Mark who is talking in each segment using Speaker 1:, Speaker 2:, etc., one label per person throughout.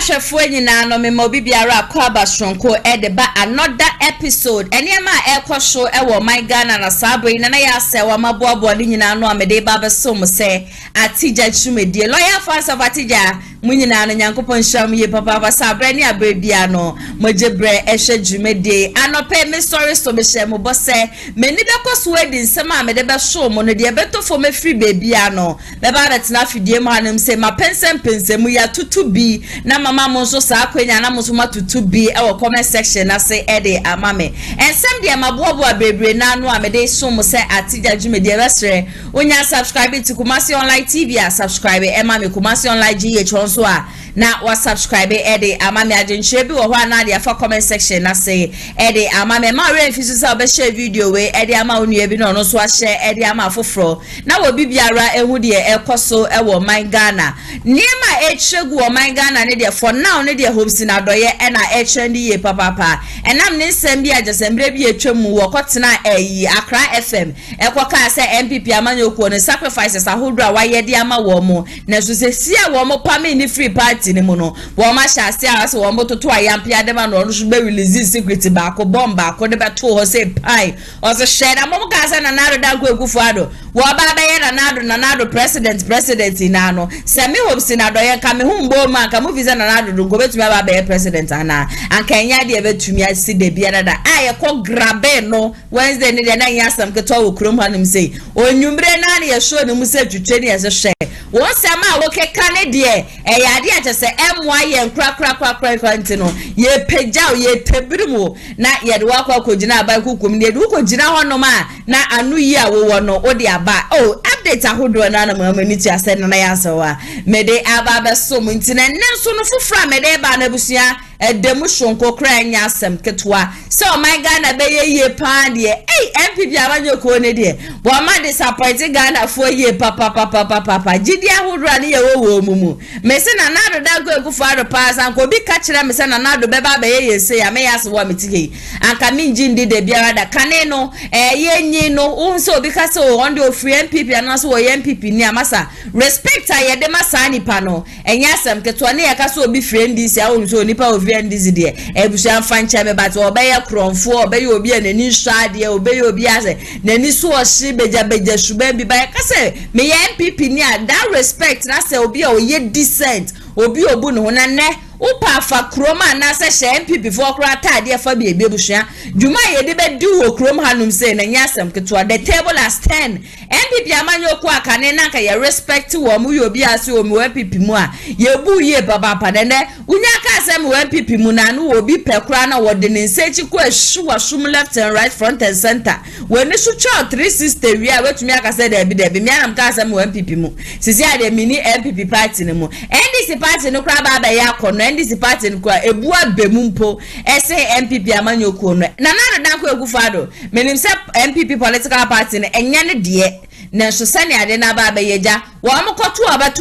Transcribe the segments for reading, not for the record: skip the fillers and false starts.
Speaker 1: ahwefo nyina no me mobi biara akwa basonko edeba another episode eniema ekosho ewo my Ghana na sabri na ya sewa maboabo ni nyina no amede ba besom se Atigya chumedie lawyer fans of Atigya munyina no nyankopon hwam ye papa sabra ni abebia no mojebre ehwe dwumedie anope me sorry so be hye mo bose meni bekoso wedi nsem amede be show mo no de betofo me free bebia no be ba betina fidie mo hanem se mapensem ya tutu bi na mama mo so sa akwenya na mo so matutu bi e wo comment section na say ede amame ensem de maboabo abebre na no amede so mo say Atigya dwumedie besre onya subscribe to Kumasi online TV subscribe emame Kumasi online GH so a na wa subscribe ede amame agenche bi wo ho na de fa comment section na say ede amame ma re fisu sa be share video we ede ama onua bi no so a share ede ama foforo na wo bibiara ehu de ekoso e wo my Ghana niema echegu wo my Ghana ne de for now ne de HOPESON ADORYE e na echandi ye papa enam ne nsem bi ajasembre bi etwam wo kotena eyi Accra FM ekoka se MPP amanyokuo ne sacrifices ahodro wa ye de ama wo mo na so se sia wo mo pa me ni free party ni mu no wo ma sha se ase wo mo toto ayampia de ma no no so be release secret ba ko bomba ko de beto ho se pai o so share na mo ka se na nado da ko ekufu ado wo ba ba ye na nado president na no se me HOPESON ADORYE ka me humbo ma ka mo visa na nado go betumi ba ba ye president ana anka nya de betumi asi de bia da aye ko grabe no Wednesday ni de na nya sam ke to wo krom hanim sei onwumbre na na ye show ni mu se twetwe ni ye se hwe wo sama wo ke kane de e ya de ache se emwa ye nkra ntino ye pejao ye tebrimu na ye de wakwa kogina abai kukum de wo kogina ho no ma na anu yi a wo no o de aba oh update ahodo na na mama ni ti ase na ya sewa me de aba be so mu ntine nenso no fofra me de ba na busua edemu shonko kra nya asem ketwa so my Ghana be ye pa de MPP abanyoko ne de bo ma disappoint Ghana fo ye papa gidi ahodo na ye wo mumu me se na nado da go egu faro pass anko bi ka kire me se na nado be ba ye se ya me ya se wo metike anka minji ndi de biara da kane no ye nyi no unso bi ka se o onde o free MPP anaso wo ye MPP ni amasa respect aye de masa nipa no enya asem ketwa ne ya ka se obi friend dis ya unso nipa o friend dis de ebusia fancha me but obeye kronfo obeye obi anani hwade obeye obi ase nani so o hye beja shuba bi ba ka se me ye MPP ni a that respect na se obi o ye decent obi obu no na ne upa fa kroma na se hye MPP for kra tade fa bi ebusua dwuma ye de be di wo krom hanum se na nyasem ketwa the table as 10 MPP amanyoku akane na ka ye respect wo mu yo bi ase o mu MPP mu a ye bu ye baba ne unya ka se mu MPP mu na no obi pekra na wo de ne nsechi ko ahwu wasum left and right front and center when ni so cha 360 wi a wetumi aka se de bi mi anam ka se mu MPP mu sisi ade mini MPP party ne mu NDC party no kra ba ya kono NDC party nkwa ebua bemumpo ese MPP amanyoku no na nado ko egu fado menim se MPP political party ne enya ne de na so sane ade na ba yeja wo amkoto aba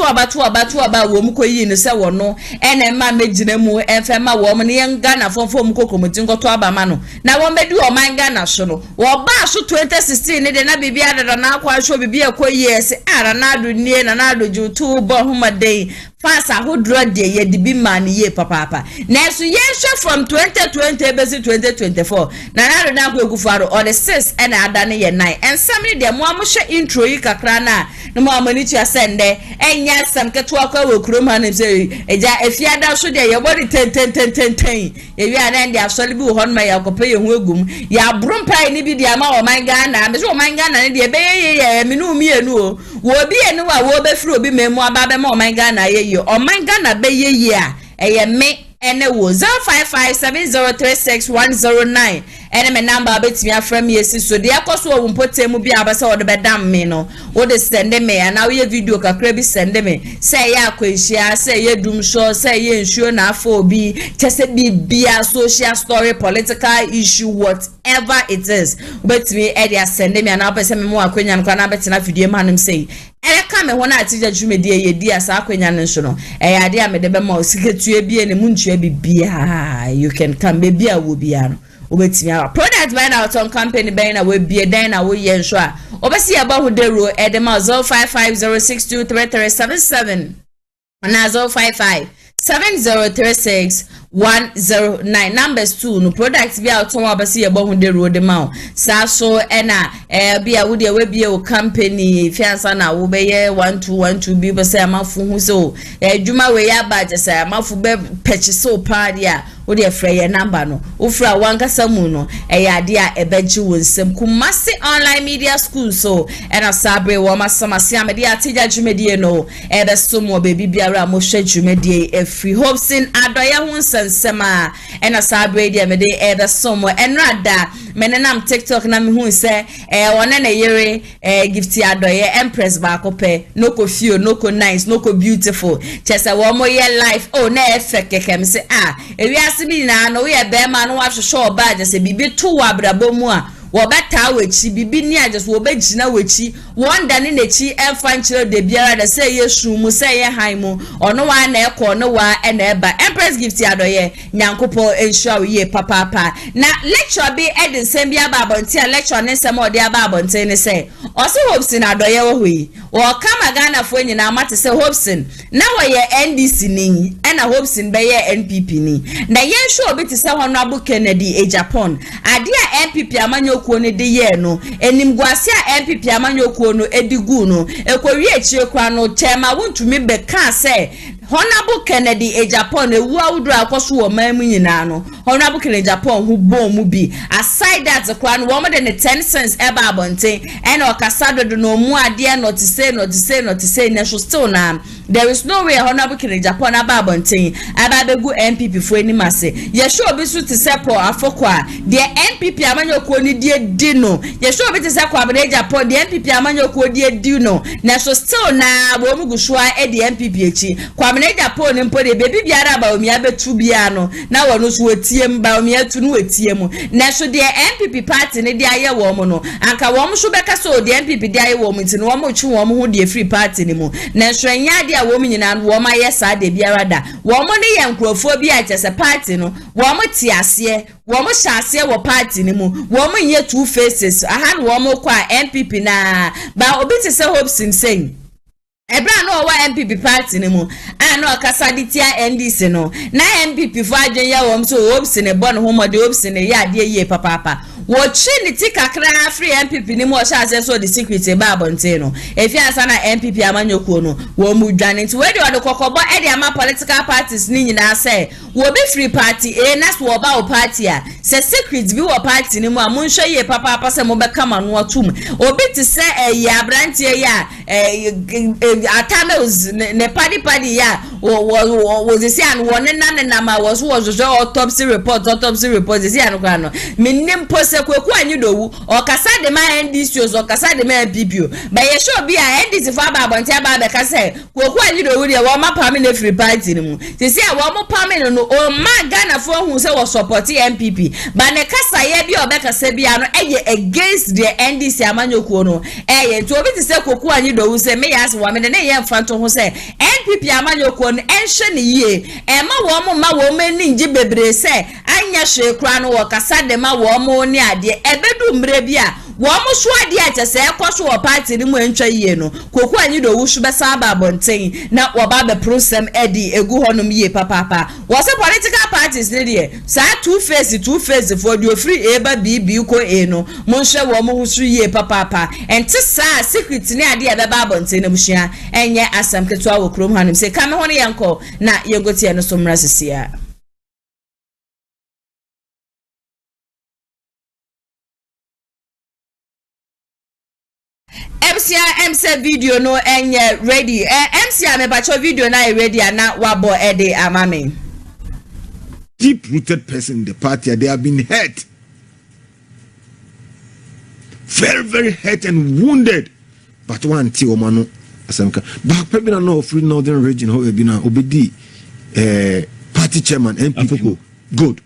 Speaker 1: wo mkoyi no se wo no ene ma megina mu enfema wo ne yenga na fofom kokomoti nkoto aba ma no na wo medi o manga na so no wo ba so 2016 ne de na bibia de na akwa hwo bibia koyi ese ara na ado nie na ado ju tu bo humadei fasa hodro de ye de bi man ye papa na so ye hwe from 2020 besi 2024 na na ko egufaro or the 6 ena adane ye 9 ensam ne de mo amhwe intro yi kakra na mo amani tia sende enya sam keto akwa wo krom ha ne se eja efiada so de ye body ten ye wi ana ndi asole bi wo hon ma ya kope ye hu egum ya brompa ni bi de ama o man Ghana me so o man Ghana ne de be ye minu mienu o wo bi enu wa wo be firi obi memu aba be ma o man Ghana ye o man Ghana be ye a eye me ene wo 0557036109 ene me number betimi afram yesi so de akoso wo mpotemu bi abasa wo de bedam me no wo de send me na wo ye video kakra bi send me say ya akwanhia say ye dum show say ye nsuo na afọ obi chese bibia social story political issue whatever it is betimi e de send me na opese me mo akwanya nkwa na betina video manum say eka me ho na Atigya dwumedie ye di asa akwanya nso no ya de amede be ma osiketu ebie ne muntua bibia you can come bibia wo bia no obetimi awa product by na on company by na we bie dan na wo ye nso a obesi aba ho de ro edema 0550623377 na 055 7036-109 numbers 2 no products be out on abasi ye bo hunde road ma sa so ena be a wode we be o company fiansa na wo be ye 1212 bi be say amafu hu so adwuma we ya ba je say amafu be purchase o party a wo de frɛ ye number no wo fra wankasa mu no ade a ebeji wonsem Kumasi online media school so ena sabre wo masamase amede Atigya dwumedie no ebe so mo baby biara mo hwe dwumedie free HOPESON ADORYE ho nsensema ena sabre dia mede ebe so mo enrada menenam TikTok na me hu se one na yere gift ADORYE empress ba kope no ko feel no ko nice no ko beautiful chese wo mo ye life oh na efeke me se ewi asibi na no we be ma no wa hwehwe oba je se bibi to wa brabo mu a wo beta wechi bibi ni ajeso wo be gina wechi wonda ne nechi emfa nchiro de biara da say yesu mu say ye han mu ono wa na ekọ no wa na eba empress gift ADORYE nyankopo ensure ye papa na lecture be edin sem bia ba abonti a lecture ne sem ode aba abonti ne say osi HOPESON ADORYE wo hui wo kama Ghana fo nyina mate say HOPESON na wo ye NDC ni na HOPESON be ye NPP ni na yen sure obi ti say honorable Kennedy Agyapong ade a NPP amanyokuo ne de ye no enimguase a NPP amanyokuo no edigu no ekori echie kwa no tema wontumi be ka say honorable Kennedy Agyapong ewu awudu akoso wo mamu nyina no honorable Kennedy Agyapong hu bom mu bi aside that kwa no wo mo de 10 cents eba abonten ena okasado do no mu ade not to say na so still na there is no way honorable Kennedy Agyapong aba abonten aba begu NPP fo ani mase ye sure obi so to say po afokwa de NPP amanyokuo ni die di no ye sure obi to say kwa Agyapong de NPP amanyokuo die di no na so still na wo mu gusua e de NPP echi kwa Agyapong mpo de baby biara ba omi abetu bia no na wono so watiem ba omi atu no watiem na so de NPP party ne de aye wo mo no anka wo mo so beka so de NPP de aye wo mo nti no wo mo twu wo mo ho de free party ne mu na so anya de a wo mo nyina wo ma ye sa de biara da wo mo ne ye nkrofo bi a chese party no wo mo ti ase wo mo hyase wo party ne mu wo mo nye two faces aha no wo mo kwa NPP na ba obi ti se HOPESON sen Ebra no wa MPP party ne mu no akasa ditia NDC no na MPP fo adwen ya wo so HOPESON ne bon ho mode HOPESON ne ya de ye papa wo chi ni tikakra free MPP ni mo sha ase so the secret e ba abonte no efi asa na MPP amanyokuo no wo mu dwane nti we de ode kokobo e de ama political parties ni nyina say wo be free party na so wo ba wo party a se secret bi wo party ni mu a mun hwe ye papa se mo be kama no otum obi ti se ya brantie ya atame ne padi ya wo ze say an won na ma wo so autopsy report ze say an kwa no minnim pose kweku anyi dowu okasa de ma NDC okasa de ma BBO ba ye show bi a NDC fa ba abonti aba be ka say kweku anyi dowu de wo ma pam na free party ni mu ze say wo mo pam no o ma Ghana fo hu say wo support MPP ba ne kasa ye bi obeka say bi ano eye against the NDC amanyokuo no eye nti obi ti say kweku anyi dowu say me yas wo me de ne ye mfanto ho say NPP amanyokuo no enhwe ne yie ma wo mani nji bebre say anya hwe kra no wo kasa de ma wo mo ni ade ebedu mbre bia wo mo so ade a chese ekoso wo party ni mu entwa yie no kweku anyi dowu hwe besa ba abonten na wo ba be prosem edi egu honom yie papa wo say political parties ne de sa two face for the free eba bb ko no mo hwe wo mo hu so yie papa enti sa secret ne ade e be ba abonten na muhia enye asam ketwa wo krom hanim se kame ho ne yanko na yegotie no so mra sesia MC video no enye ready MC me bacho video na ready na wabo ede amame
Speaker 2: deep rooted person in the party they have been hurt very hurt and wounded but one ti o manu asamka back pe na no free northern region how e bi na obedi party chairman MPP good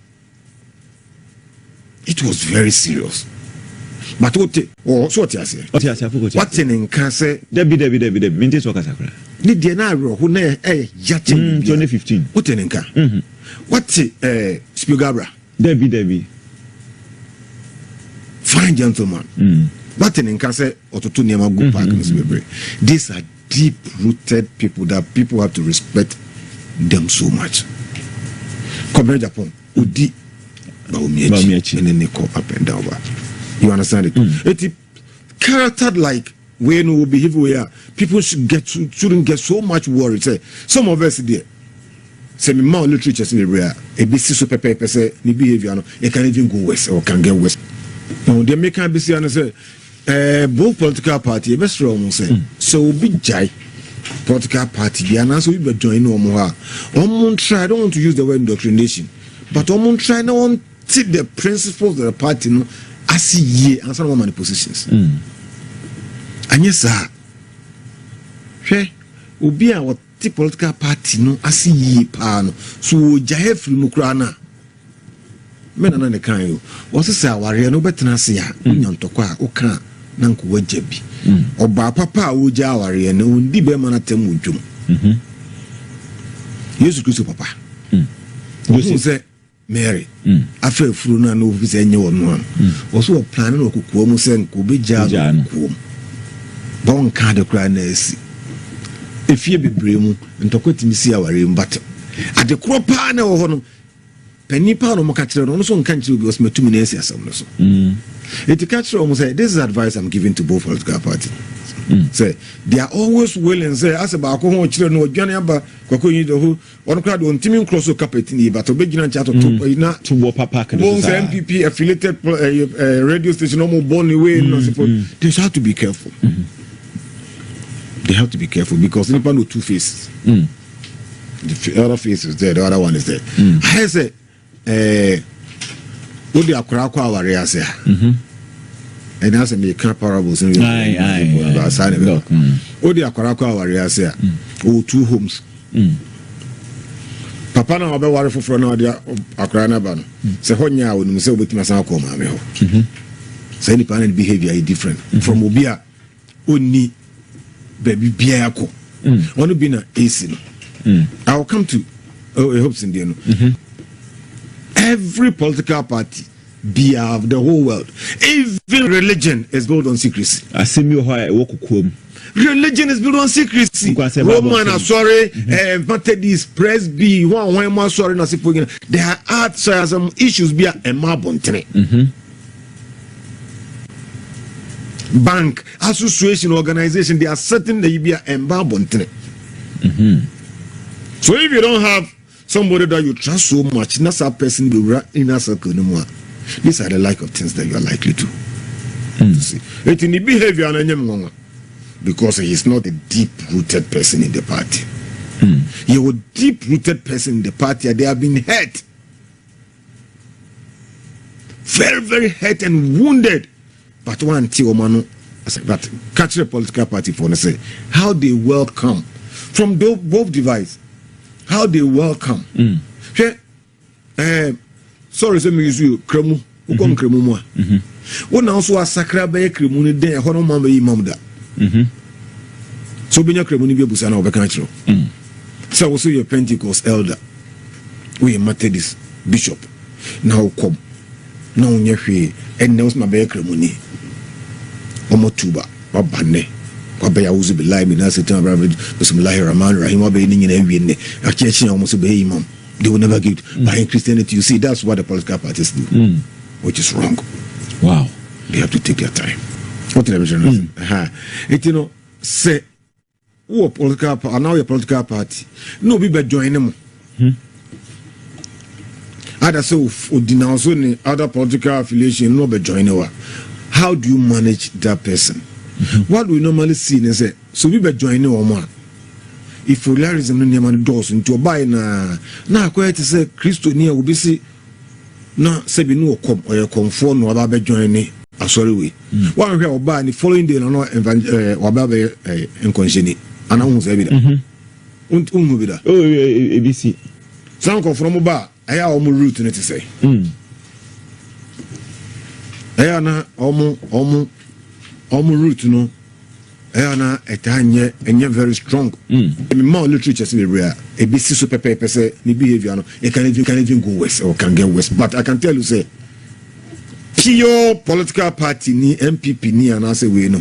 Speaker 2: it was very serious. But what so what you say? What in can say? Debbie. Minti so kasa kra. Ni de na ro ho na yache
Speaker 1: 2015.
Speaker 2: What in can? What Spugabra?
Speaker 1: Debbie.
Speaker 2: Fine gentleman. What in can say ototo niam go park in Bebre. These are deep rooted people that people have to respect them so much. Come Agyapong, Udi, Baumiachi, and then they call up and down. You understand it? It's character like when we behave where people shouldn't get so much worried. Say some of us there. Say me more literature say rare. A bit so pepe say me behavior no. It can even go west or can get west. Now they make a BC and say both political party best wrong say so be jai political party and also we be join no more. Try. I don't want to use the word indoctrination, but try no one take the principles of the party no as ye and some many positions. And yes sir. Hey, obi a what the political party no asi ye pa no so jahe firi mu kra na me na ne kan yo wo se sa aware no betena se ya nyantoko a wo kan na nko wagya bi oba papa a wo ja aware no ndi be ma na tem odwum Yesu Kristo papa wo se Mary afa furu na no fi se nye wo no wo so plan na okukuo mu se nko be ja okukuo bon kan de kra na esi efie bebremu ntokotimi si aware mbata ade kropa na wo ho no panipa no mokatre no so nka nchire because metumi na esi asam no so it catch almost say this is advice I'm giving to both political parties. Say they are always willing say as about ko ho chire no odwane aba kwako yi do ho on crowd on team cross carpet ni but obegina cha to na
Speaker 3: to wo papa can
Speaker 2: do MPP affiliated radio station no born away no support. They have to be careful. They have to be careful because people know two faces. The other face is there, the other one is there. I say, what the akra kwa aware say. And as me can parables in about side of it. What the akra kwa aware say. Oh, two homes. Papa na obe ware foforo na dia akra na ba no. Se honya wonu se obetima san ko ma me ho. Say any parent behavior is different from obia oni baby biako. One be na AC no. I'll come to HOPESON there no. Every political party be of the whole world, even religion is built on secrecy. Religion is built on secrecy. Roman sorry, Methodist, Presby, one more sorry, na sipogina. There are some issues be a mabontene. Bank, association, organization, they are certain that you be a mabontene. So if you don't have somebody that you trust so much, not a person will run in a circle no more. These are the like of things that you are likely to see. It in the behavior because he is not a deep-rooted person in the party. You're a deep-rooted person in the party, and they have been hurt. Very, very hurt and wounded. But one Tiomano, but catch the political party for say how they welcome from both divides. How they welcome. Sorry, so me use you kremu. Ukom kremu mo. One also a sakra be kremu ni den hono ma be imam da. So benya kremu ni be busa na obeka chiro. So also your Pentecost elder. We Methodist bishop. Now come. Now nyehwe and knows my be kremu ni. Omo tuba babane. Kwabaya uzu billahi mina setan brother bismillahir rahmanir rahim wa be ni nyina wie ne. Achechi almost be imam. They will never give by Christianity. You see, that's what the political parties do, which is wrong.
Speaker 3: Wow.
Speaker 2: They have to take their time. What television? It you know say, who political party? Now your political party. No, be join them. Other so denounce any other political affiliation. No, be join them. How do you manage that person? What we normally see is say, so we be join them. If pluralism no name doors into buy na quite say Christo near will be see na sebi no come or conform no about join ni sorry we one here buy the following day no about in conjeni and I say be that be that ABC some come from ba aya omo route no to say aya na omo route no na etanye enye very strong. More literature say rare. A bit so pepe say ni behavior no. It can even go west or can get west. But I can tell you say pure political party ni MPP ni and I say we no.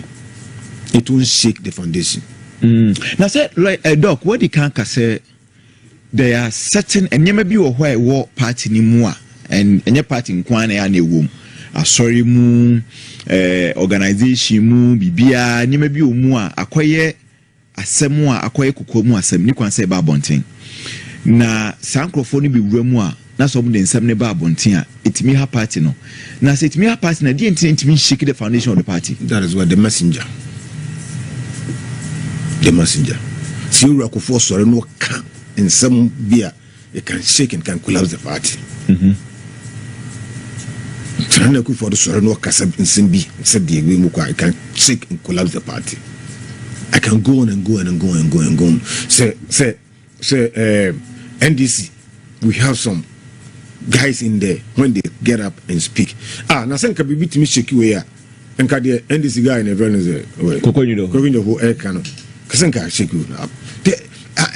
Speaker 2: It won't shake the foundation.
Speaker 3: Now say like a doc what the can say there are certain and nyema bi wo ho e wo party ni mu a and enye party nkwan na na ewom asori mu organization mu bibia nyema bi omu a akoye asem a akoye kokomu asem ni kwan se ba bonten na sankrofo ni bi wura mu a na so mu de nsem ne ba bonten a etimi ha party no na se etimi ha party na die entimi shake the foundation of the party.
Speaker 2: That is what the messenger see you rakofo sore no ka nsem bia it can shake and can collapse the party. Trana ku for the sore no ka nsem bi said the agwe mu kwa it can shake and collapse the party. I can go on and go on and go and go and go on. Say NDC, we have some guys in there when they get up and speak. Na senka bibi timi shake we ya. Enka the NDC guy in Everness Kokonyo who air cano. Kasenka shake you up.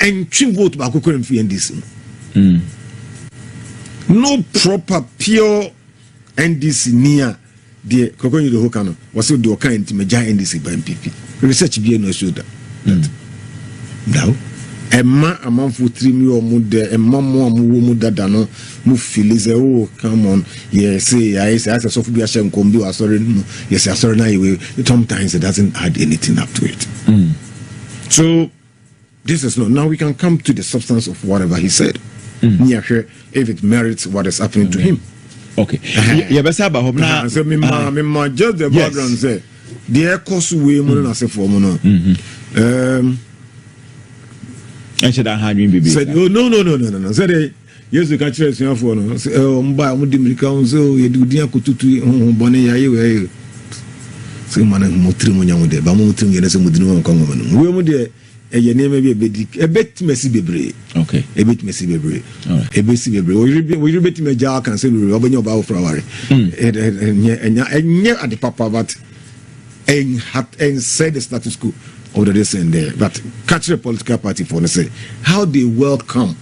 Speaker 2: And trim vote ba kokon fi NDC. No proper pure NDC near the Kokonyo who cano. Was so do kind to meja NDC by MPP. Research be no show that. Now Emma among for 3 million mude Emma mo mu dada no mu feel is oh come on yes say I say as so be ashem kombi o sorry no yes sorry na you sometimes it doesn't add anything up to it. So this is not now we can come to the substance of whatever he said. If it merits what is happening to him.
Speaker 3: Okay. Yeah, but about home now.
Speaker 2: So me just the background say the course we mo na say for mo no.
Speaker 3: And should I have been baby?
Speaker 2: Said no. Said yes, you can trace your phone. Mba mo dimrika so ye du dia kututu bone ya ye. So man mo tri mo nyamu de ba mo tri ye na se mo dinu mo kongo no. We mo de ye na me be ebet mesi bebre.
Speaker 3: Okay.
Speaker 2: Ebet mesi bebre.
Speaker 3: Alright.
Speaker 2: Ebesi bebre. We bet me ja kan say we obanyo ba ofra ware. Enya at the papa but and said the status quo of the this and there, but catch the political party for say how they welcome.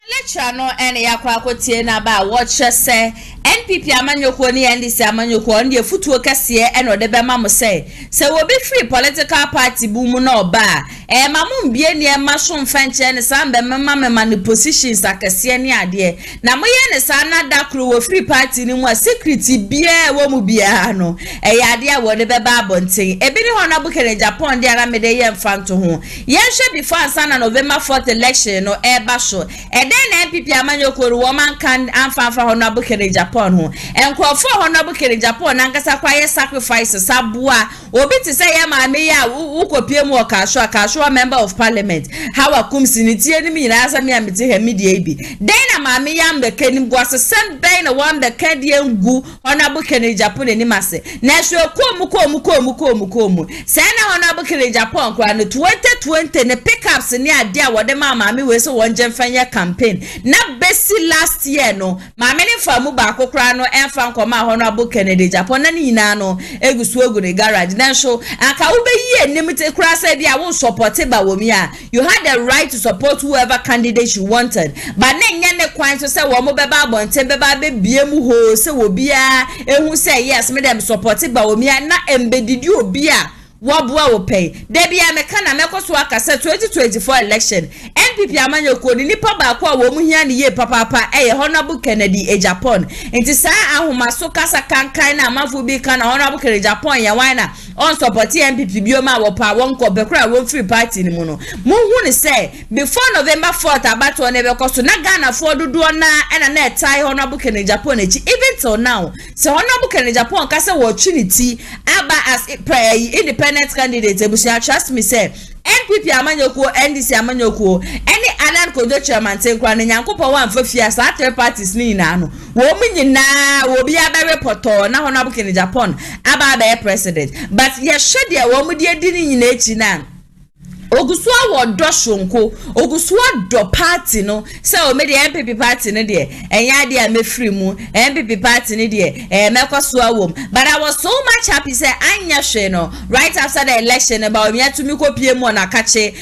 Speaker 1: Lecture no ene yakwa akotie na ba watch say NPP amanyoko ni NDC amanyoko ndie futuo kase ene ode be ma mo say we be free political party bu mu na oba ma mu mbie ne ma so mfanche ne sambe mema ne positions akase ne ade na mo ye ne sa na dakro wo free party ni mu security bia wo mu bia no ya ade a wo de be ba abonten ebi ni ho na bukere Japan de ara me de ye mfanto ho ye hwe before ansana November 4th election no ba so then NPP amanyoko woman can amfa honorable Kere Japan ho enkofo honorable Kere Japan ankasa kwaye sacrifice sabua obi ti say ya ma me ya ukopie mu okasho member of parliament hawa Kumasi ni tie ni nyina asa me amete ha media bi then na ma me ya mbeka ni gwaso sem ben na one beka die ngu honorable Kere Japan ni mase na hwe komu say na honorable Kere Japan kwa no 2020 ne pickups ni ade a wode ma me we so wonje mfanya campaign na besi last year no ma me ne famu ba kokra no enfa nkoma honorable Kennedy Japan na nyina no egusu egu ne garage na so aka wo be yi enim te kra say dia wo support ba wo mi a you had the right to support whoever candidate you wanted but na nya ne kwan so say wo mo be ba abonte be ba be bie mu ho say wo bia ehu say yes me dem support ba wo mi a na embedidi obi a wabua wo pay debia meka na mekoso akasa 2024 election NPP amanyoko ni nipa ba kwa wo mu hia ne ye papa honorable Kennedy Japan enti sa ahomaso kasa kankan na amafo bi kan na honorable Kennedy Japan ya wana on support NPP bioma wo pa won ko bekra wo free party ni mu no mu hu ne say before November 4th abato ne bekoso na Ghana for dodo na na tie honorable Kennedy Japan echi even till now so honorable Kennedy Japan kasa wo trinity aba as independent candidate ebusia trust me say NPP amanyoko NDC amanyoko any anan kodo chairman tenkwa ne nyankopɔ wan fafia sa third parties ni na no wo munyina wo bia ba report na honorable Kennedy Japan aba ba president but ye hwede wo mu de di ni nyina echi na Ogusua wo do shonko ogusua do party no say o me de MPP party no de enya de a me free mu MPP party no de mekosoa wom but I was so much happy say anya hwe no right after the election about me to me kopie mu na kache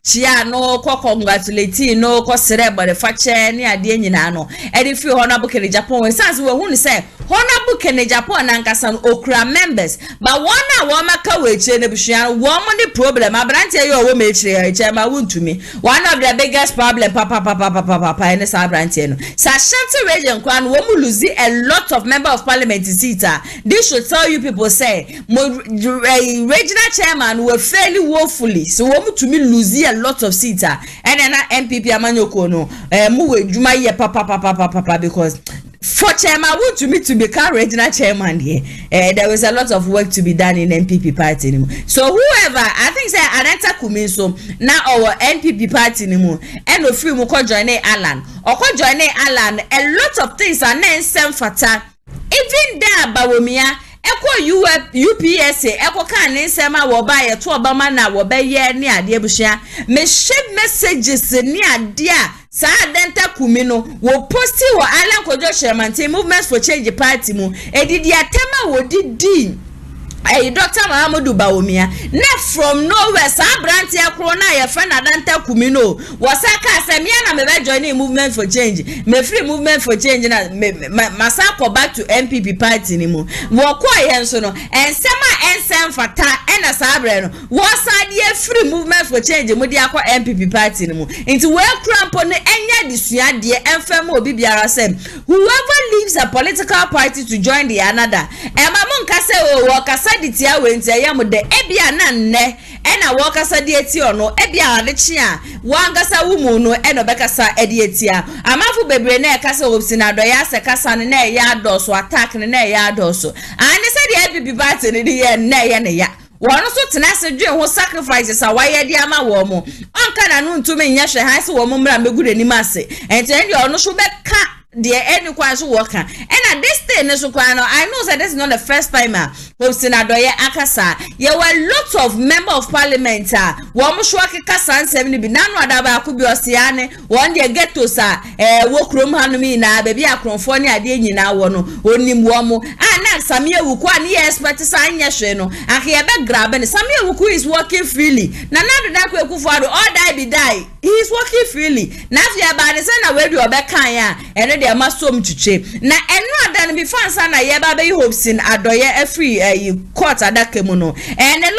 Speaker 1: chia no ko congratulate no ko celebrate fa che ne ade nyina no e de free honorable Kennedy Japan we sans we hu ni say Honorable Kene Japan Nankasan okra members but one maka we chene bushia one problem abrante yo wo metre chema wuntu me one of the biggest problem papa in this abrante no Sashanti region kwan wo mu lose a lot of member of parliament seats. This should tell you people say regional chairman were fairly woefully so wo mu to me lose a lot of seats and then MPP amanyoko no mu we djuma ye papa because for chairman want to me to become regional chairman here. There was a lot of work to be done in NPP party anymore. So whoever I think say Ananta Kuminso now our NPP party anymore and no free mo join Alan or join Alan a lot of things are nonsense fata even there bawomia eko UPSA eko kan nsema wo ba ye to obama na wo be ye ne ade abusia me share messages ne ade a sa denta kumino wo posti wo Alan Kojo Sherman movement for change party mu edidi atema wo didi Dr. Mahamudu Bawumia na from nowhere sa branch ya kro na ye friend adanta kumino wasaka asemia na me join movement for change me free movement for change na masako back to MPP party ni mu wo kwa ye nso no ensema ensem fata ena sabre no wasade ye free movement for change mu dia kwa MPP party ni mu nti we krampo no enya disua de emfam obi biara sem whoever leaves a political party to join the another emamu nkase wo kasa ditia wenti ayam de ebia na nne ena wo kasa de eti ono ebia adechi a wangasa wumu no eno bekasa edi etia amafu bebre na kasa opsin adoye ase kasa ne na ya doso attack ne na ya doso ani se de ebi party ne ye na ye ne ya wono so tenase dwe ho sacrifices a waye de ama wo mo anka na no ntumi nya hwe han se wo mo mra megure ni mase enti ndi ono so beka the any so worker and this thing is I know that this is not the first time hosting ADORYE akasa there were lots of member of parliament wo mo shwa kasa nsem ni bi nanu adaba akubi osiane won de ghetto sa wo krom hanumi na baby akronfo ni ade nyina wo no onim wo mo na samie wuku ani expert sa anya hwe no ahe be grab ne samie wuku is working freely na nadu da kwekufo ado all die he is working freely na fia ba ne say na we do obekan ya ene de masom chiche na enu adan bi fansa na ye ba be HOPESON ADORYE free court adaka mu no ene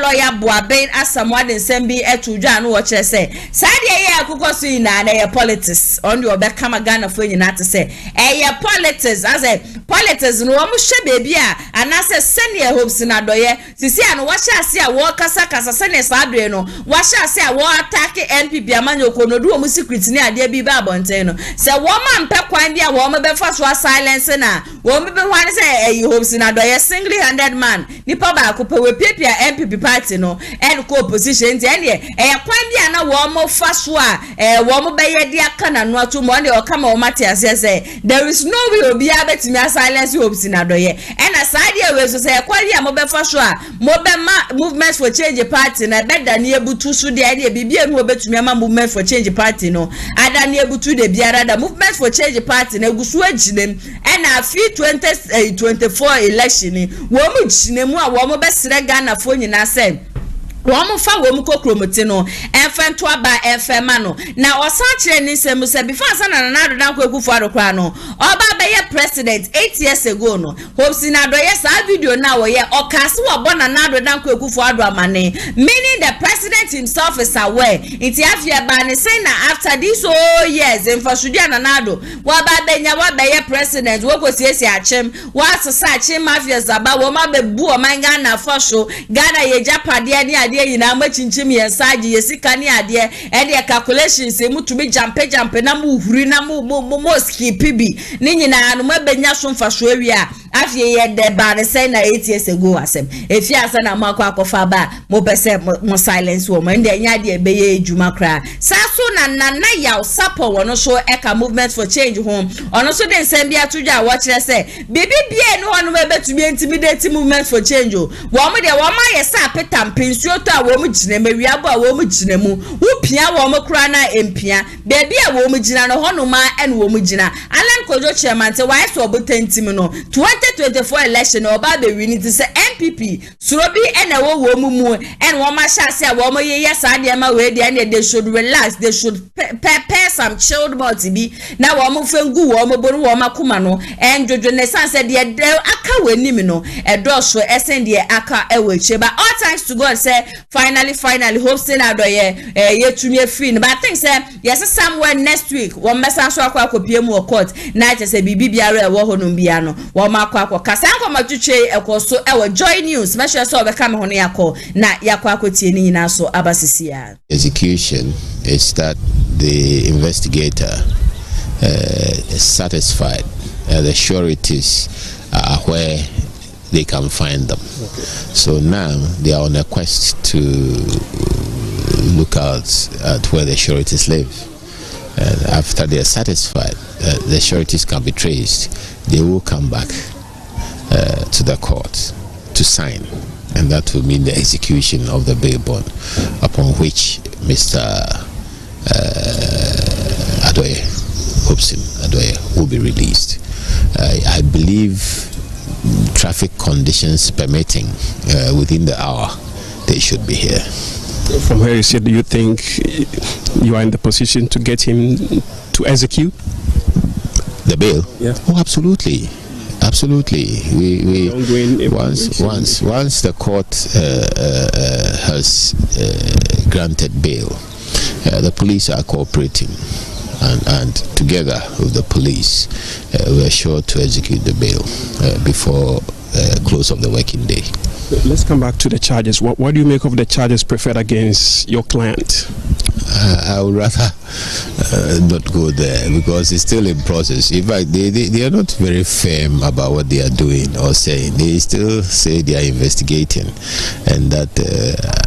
Speaker 1: lawyer BOABENG asamwade nsembi etudwa no wo kire say sade ye akukoso ina na ye politics on the obeka magana fo nyina te say ye politics as a politics no wo hwe bebi a anase sene HOPESON ADORYE sisi ano wo hye ase a wo kasa sene sadre no wo hye ase a wo attack NPP amanyoko no do wo secret ni ade bi ba abonten no se wo man pe kwan bia wo me be fa so silence na wo me be hwan say HOPESON ADORYE single-handed man nipa ba ko pe we pepia MPP party no and co opposition ti ene kwan bia na wo mo fa so a wo mo be ye dia kana no ato mo ne o kama o mate ase say there is no way obi abetimi silence HOPESON ADORYE and aside we so say kwan bia mo be fa so a mo be ma movement for change party na beda ne ebutu so de ene bibia no obetumi ama movement for change party no ada ne ebutu de biara da movement for change party na gusu aginem and afi 2024 election wo mu ginemu a wo mo be sere Ghana fo nyina say wo fa wo kokromote no enfento aba enfema no na osa kire ni semu se before sana na ado dan kwekufo adokra no oba be ye president 8 years ago no HOPESON ADORYE sa video na wo ye okase wo bona na ado dan kwekufo ado amane meaning the president himself is aware iti afia ba ne say na after this years enfasudia na ado wo ba benya wo be ye president wo kosiesi achem wo asesa achem mafia zaba wo ma be bu o manga na fasho Ghana ye japade ni ade yina ma chinchim ye saje ye sika ni ade e de calculations e mutumi jampe na mu huri na mu skip bi ni nyina no ma benya so mfasho awia afie ye de ba ne say na 8 years ago asem efi asa na makwa akofa ba mo pese mo silence wo mo nde nya de be ye ejuma kra saso na ya sapo wono so eka movement for change home ono so de nsem bia tudwa wo kire say bibi bia no ono be betumi intimidate movement for change wo mo de wo ma ye sa petam pensuo to a wo mo gine mawiabo a wo mo gine mu wo pia wo mo kra na empia bebi a wo mo gina no hono ma ene wo mo gina Alan Kojo Chairman te why so botantim no 2024 election or Babe we need to say MPP Surobi and a woman and one Mashasa woman yes I am away and they should relax, they should prepare some chilled body be now woman fengu woman woma kumano and Jojonesan said the aka we nimino a dosh for SND aka ewe but all thanks to God say finally HOPESON ADORYE yet to me free but I think say yes somewhere next week one message akwa kopie court na je say bibi biara ewo honum bia no wo makwa kasa nkoma twetwe ekoso ewo joy news special so obeka me hono yakọ na yakọ akotie ni nyina so abasisia.
Speaker 4: Execution is that the investigator is satisfied the sureties are where they can find them. So now they are on a quest to look out at where the sureties live. And after they are satisfied, the sureties can be traced, they will come back to the court to sign, and that will mean the execution of the bail bond upon which Mr. ADORYE, HOPESON ADORYE, will be released. I believe traffic conditions permitting, within the hour, they should be here.
Speaker 5: From where you said, do you think you are in the position to get him to execute
Speaker 4: the bail?
Speaker 5: Yeah.
Speaker 4: Oh, absolutely, absolutely. We once the court has granted bail, the police are cooperating, and together with the police, we are sure to execute the bail before close of the working day.
Speaker 5: Let's come back to the charges. What do you make of the charges preferred against your client?
Speaker 4: I would rather not go there because it's still in process. In fact, they are not very firm about what they are doing or saying. They still say they are investigating, and that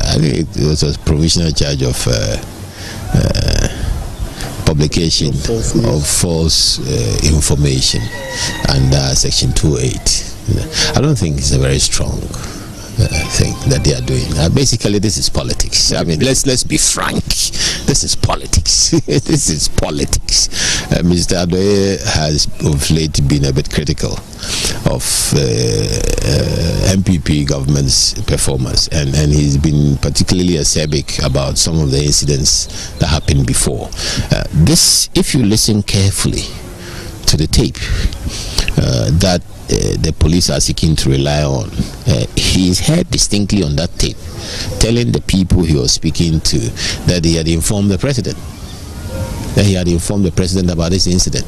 Speaker 4: I think it was a provisional charge of publication of false information under Section 208. I don't think it's a very strong thing that they are doing. Basically, this is politics. I mean, let's be frank. This is politics. This is politics. Mr. ADORYE has of late been a bit critical of MPP government's performance, and he's been particularly acerbic about some of the incidents that happened before. This, if you listen carefully to the tape that the police are seeking to rely on, he is heard distinctly on that tape telling the people he was speaking to that he had informed the president, about this incident,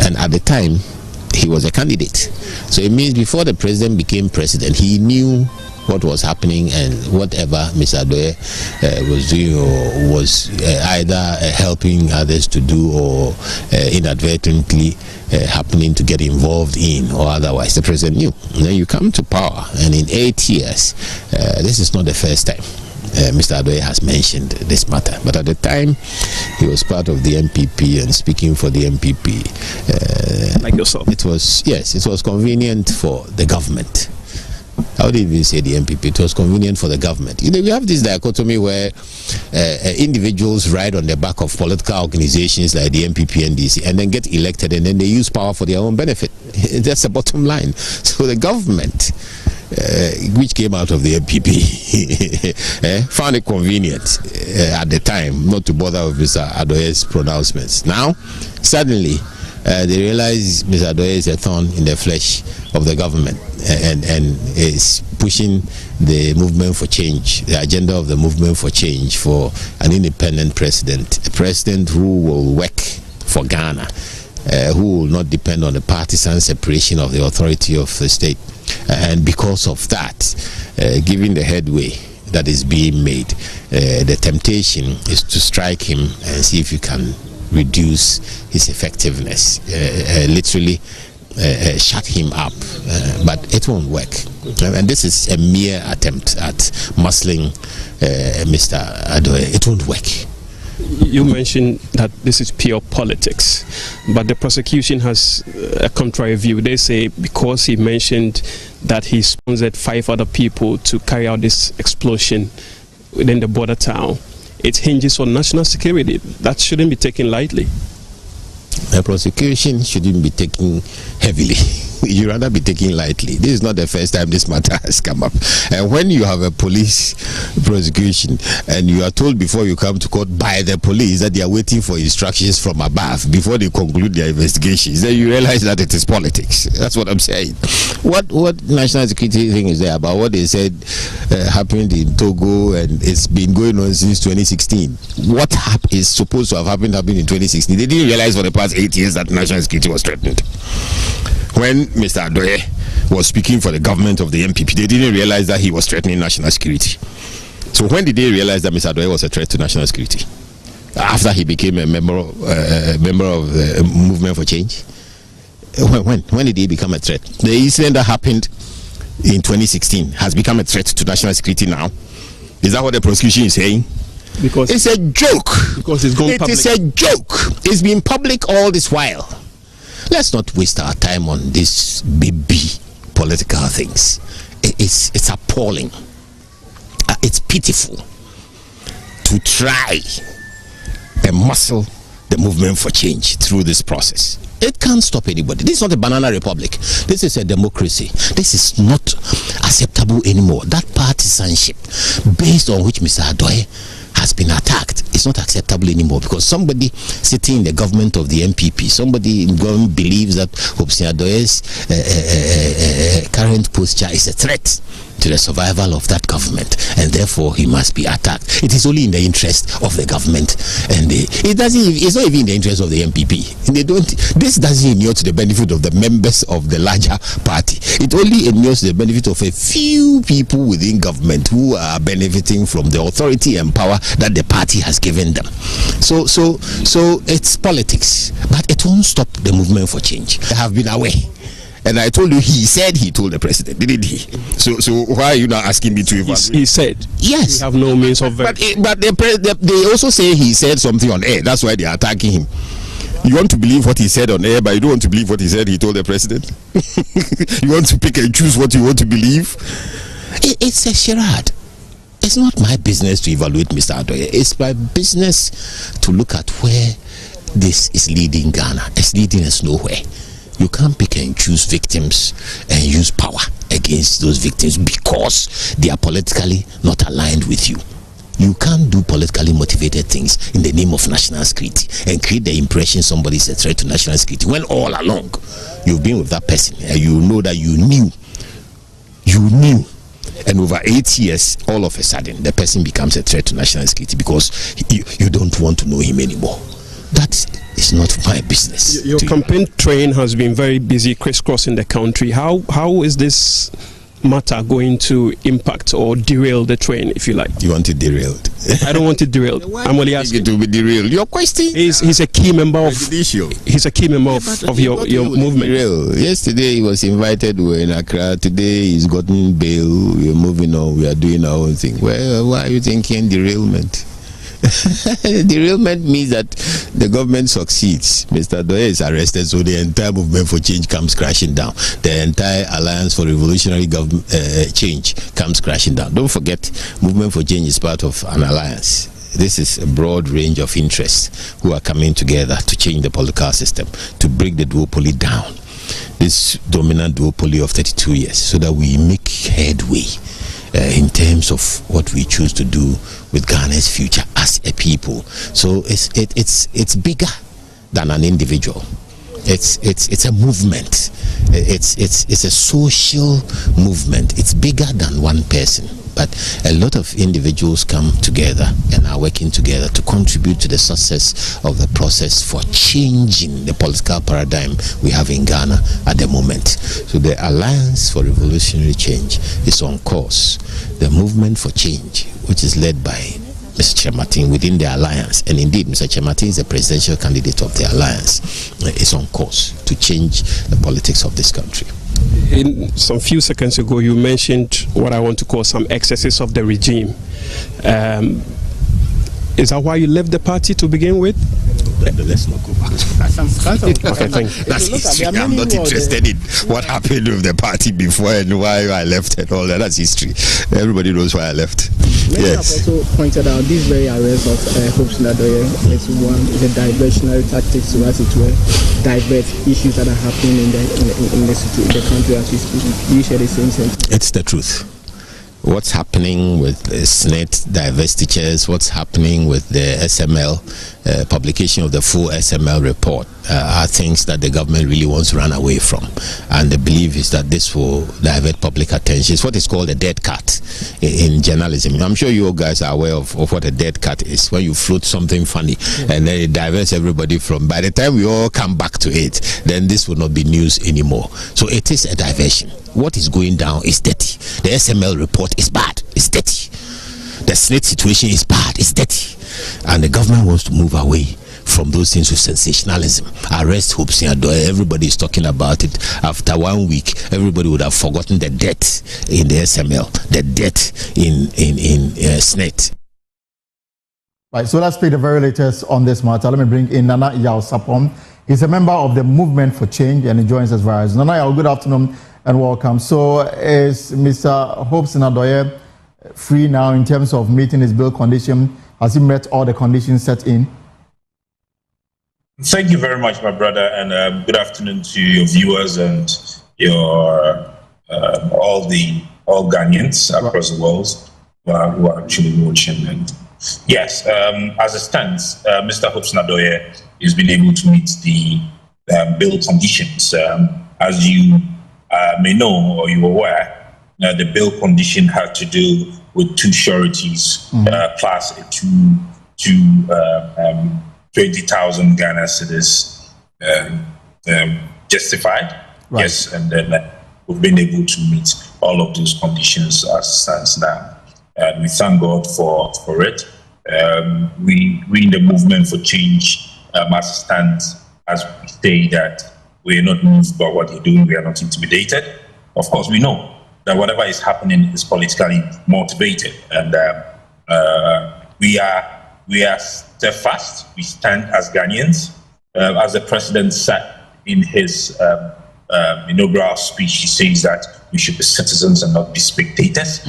Speaker 4: and at the time he was a candidate. So it means before the president became president, he knew what was happening, and whatever Mr. ADORYE was doing or was either helping others to do or inadvertently happening to get involved in or otherwise, the president knew. And then you come to power, and in 8 years, this is not the first time Mr. ADORYE has mentioned this matter, but at the time he was part of the MPP and speaking for the MPP,
Speaker 5: like yourself,
Speaker 4: it was convenient for the government. I would even say the MPP. It was convenient for the government. You know, we have this dichotomy where individuals ride on the back of political organizations like the MPP and DC, and then get elected, and then they use power for their own benefit. That's the bottom line. So the government, which came out of the MPP, found it convenient at the time not to bother with Mr. ADORYE's pronouncements. Now, suddenly, they realize Mr. ADORYE is a thorn in the flesh of the government, and is pushing the movement for change, the agenda of the movement for change, for an independent president, a president who will work for Ghana, who will not depend on the partisan separation of the authority of the state. And because of that, given the headway that is being made, the temptation is to strike him and see if you can reduce his effectiveness, literally shut him up, but it won't work. And this is a mere attempt at muscling Mr. ADORYE. It won't work.
Speaker 5: You mentioned that this is pure politics, but the prosecution has a contrary view. They say because he mentioned that he sponsored 5 other people to carry out this explosion within the border town, it hinges on national security. That shouldn't be taken lightly.
Speaker 4: The prosecution shouldn't be taken heavily. you rather be taken lightly. This is not the first time this matter has come up. And when you have a police prosecution and you are told before you come to court by the police that they are waiting for instructions from above before they conclude their investigations, then you realize that it is politics. That's what I'm saying. What national security thing is there about what they said happened in Togo, and it's been going on since 2016? What is supposed to have happened in 2016? They didn't realize for the past 8 years that national security was threatened. When Mr. ADORYE was speaking for the government of the MPP, they didn't realize that he was threatening national security. So when did they realize that Mr. ADORYE was a threat to national security? After he became a member of the Movement for Change? When did he become a threat? The incident that happened in 2016 has become a threat to national security now. Is that what the prosecution is saying? Because it's a joke. Because it's gone public. It is a joke. It's been public all this while. Let's not waste our time on these baby political things. It's appalling. It's pitiful to try and muscle the movement for change through this process. It can't stop anybody. This is not a banana republic. This is a democracy. This is not acceptable anymore. That partisanship based on which Mr. ADORYE has been attacked is not acceptable anymore, because somebody sitting in the government of the MPP, somebody in government believes that HOPESON ADORYE's current posture is a threat to the survival of that government, and therefore he must be attacked. It is only in the interest of the government, and it's not even in the interest of the MPP. This doesn't inure to the benefit of the members of the larger party. It only inures to the benefit of a few people within government who are benefiting from the authority and power that the party has given them. So it's politics, but it won't stop the movement for change. I have been aware. And I told you, he said he told the president, didn't he? So why are you now asking me to evaluate?
Speaker 5: He said.
Speaker 4: Yes.
Speaker 5: We have no means of
Speaker 4: But they also say he said something on air. That's why they are attacking him. You want to believe what he said on air, but you don't want to believe what he said he told the president? You want to pick and choose what you want to believe? It's a charade. It's not my business to evaluate Mr. ADORYE. It's my business to look at where this is leading Ghana. It's leading us nowhere. You can't pick and choose victims and use power against those victims because they are politically not aligned with you. You can't do politically motivated things in the name of national security and create the impression somebody is a threat to national security when all along you've been with that person and you know that you knew, and over 8 years, all of a sudden, the person becomes a threat to national security because you don't want to know him anymore. That is not my business.
Speaker 5: Your campaign train has been very busy crisscrossing the country. How is this matter going to impact or derail the train, if you like? You
Speaker 4: want it derailed?
Speaker 5: I don't want it derailed. I'm only asking.
Speaker 4: It will be derailed. Your question?
Speaker 5: He's a key member of. He's a key member of your movement.
Speaker 4: Yesterday he was invited. We were in Accra. Today he's gotten bail. We're moving on. We are doing our own thing. Well, why are you thinking derailment? Derailment means that the government succeeds. Mr. ADORYE is arrested, so the entire movement for change comes crashing down. The entire alliance for revolutionary change comes crashing down. Don't forget, movement for change is part of an alliance. This is a broad range of interests who are coming together to change the political system, to break the duopoly down, this dominant duopoly of 32 years, so that we make headway in terms of what we choose to do with Ghana's future as a people. So it's bigger than an individual. It's a movement. It's a social movement. It's bigger than one person. But a lot of individuals come together and are working together to contribute to the success of the process for changing the political paradigm we have in Ghana at the moment. So the Alliance for Revolutionary Change is on course. The movement for change, which is led by Mr. Chematin within the alliance, and indeed Mr. Chematin is the presidential candidate of the alliance, is on course to change the politics of this country.
Speaker 5: In some few seconds ago, you mentioned what I want to call some excesses of the regime. Is that why you left the party to begin with?
Speaker 4: Let's not go back to that.
Speaker 5: Okay, thank you.
Speaker 4: That's history. I'm not interested in what happened with the party before and why I left and all that. That's history. Everybody knows why I left.
Speaker 6: Many have also pointed out this very arrest of HOPESON ADORYE is a diversionary tactic to, as it were, divert issues that are happening in the country as we speak. Do you share the same sentiment?
Speaker 4: It's the truth. What's happening with the SNET divestitures, what's happening with the SML, publication of the full SML report, are things that the government really wants to run away from. And the belief is that this will divert public attention. It's what is called a dead cat in journalism. I'm sure you guys are aware of what a dead cat is. When you float something funny and then it diverts everybody from, by the time we all come back to it, then this will not be news anymore. So it is a diversion. What is going down is dirty. The SML report is bad, it's dirty. The SNET situation is bad, it's dirty. And the government wants to move away from those things with sensationalism. Arrest HOPESON ADORYE, everybody is talking about it. After 1 week, everybody would have forgotten the debt in the SML, the debt in SNET.
Speaker 7: Right, so let's play the very latest on this matter. Let me bring in Nana Yao Sapong. He's a member of the Movement for Change and he joins us via Zoom. Nana Yao, good afternoon and welcome. So is Mr. HOPESON ADORYE free now in terms of meeting his bail condition? Has he met all the conditions set in?
Speaker 8: Thank you very much, my brother, and good afternoon to your viewers and your all Ghanaians across the world who are actually watching. And yes, as it stands, Mr. HOPESON ADORYE has been able to meet the bail conditions. As you may know or you're aware, the bail condition had to do with two sureties plus a 20,000 Ghana cedis justified. Right. Yes, and then we've been able to meet all of those conditions as it stands now. And we thank God for it. We in the Movement for Change, as it stands, as we say that we are not moved by what you're doing, we are not intimidated. Of course, we know that whatever is happening is politically motivated, and we are steadfast. We stand as Ghanaians. As the president said in his inaugural speech, he says that we should be citizens and not be spectators.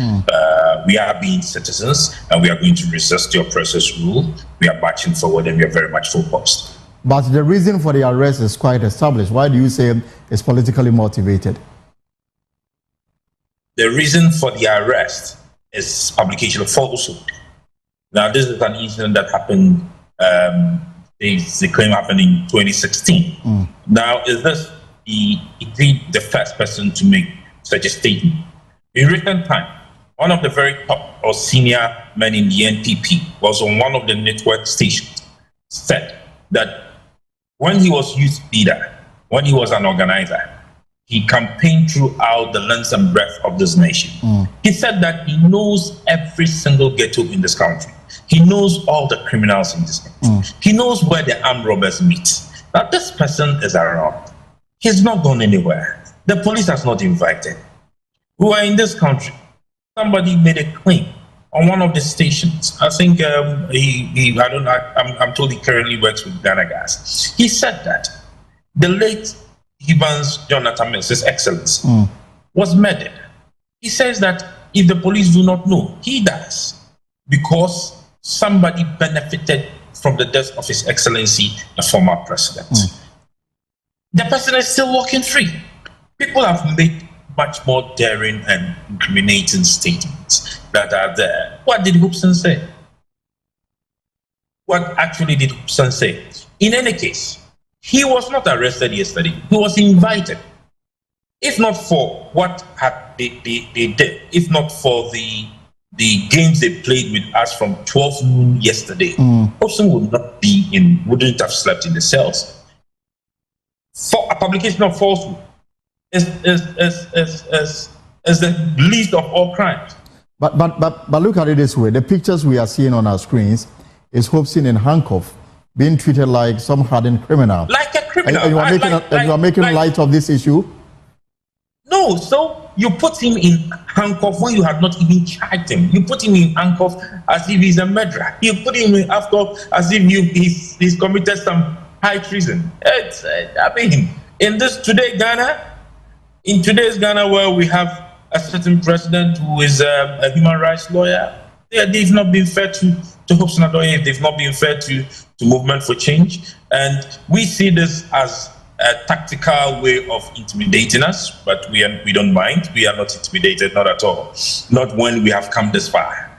Speaker 8: We are being citizens, and we are going to resist the oppressor's rule. We are marching forward, and we are very much focused.
Speaker 7: But the reason for the arrest is quite established. Why do you say it's politically motivated?
Speaker 8: The reason for the arrest is publication of falsehood. Now, this is an incident that happened, they claim happened in 2016. Now, is this the first person to make such a statement? In recent time, one of the very top or senior men in the NPP was on one of the network stations, said that when he was youth leader, when he was an organizer, he campaigned throughout the length and breadth of this nation. He said that he knows every single ghetto in this country. He knows all the criminals in this country. He knows where the armed robbers meet. Now, this person is around. He's not gone anywhere. The police has not invited. We are in this country. Somebody made a claim on one of the stations. I think I'm told he currently works with Ghana Gas. He said that the late Evans Jonathan Mills, His Excellency, was murdered. He says that if the police do not know, he does, because somebody benefited from the death of His Excellency, the former president. The person is still walking free. People have made much more daring and incriminating statements that are there. What did HOPESON say? What actually did HOPESON say? In any case, he was not arrested yesterday. He was invited. If not for what they did, if not for the games they played with us from 12 noon yesterday, HOPESON wouldn't have slept in the cells. For a publication of falsehood is the least of all crimes.
Speaker 7: But look at it this way: the pictures we are seeing on our screens is HOPESON in handcuff, being treated like some hardened criminal.
Speaker 8: Like a criminal.
Speaker 7: And you are making light of this issue?
Speaker 8: No, so you put him in handcuff when you have not even charged him. You put him in handcuff as if he's a murderer. You put him in handcuff as if he's committed some high treason. In today's Ghana, where we have a certain president who is a human rights lawyer, They've not been fair to HOPESON ADORYE. They've not been fair to Movement for Change. And we see this as a tactical way of intimidating us, but we don't mind. We are not intimidated, not at all. Not when we have come this far,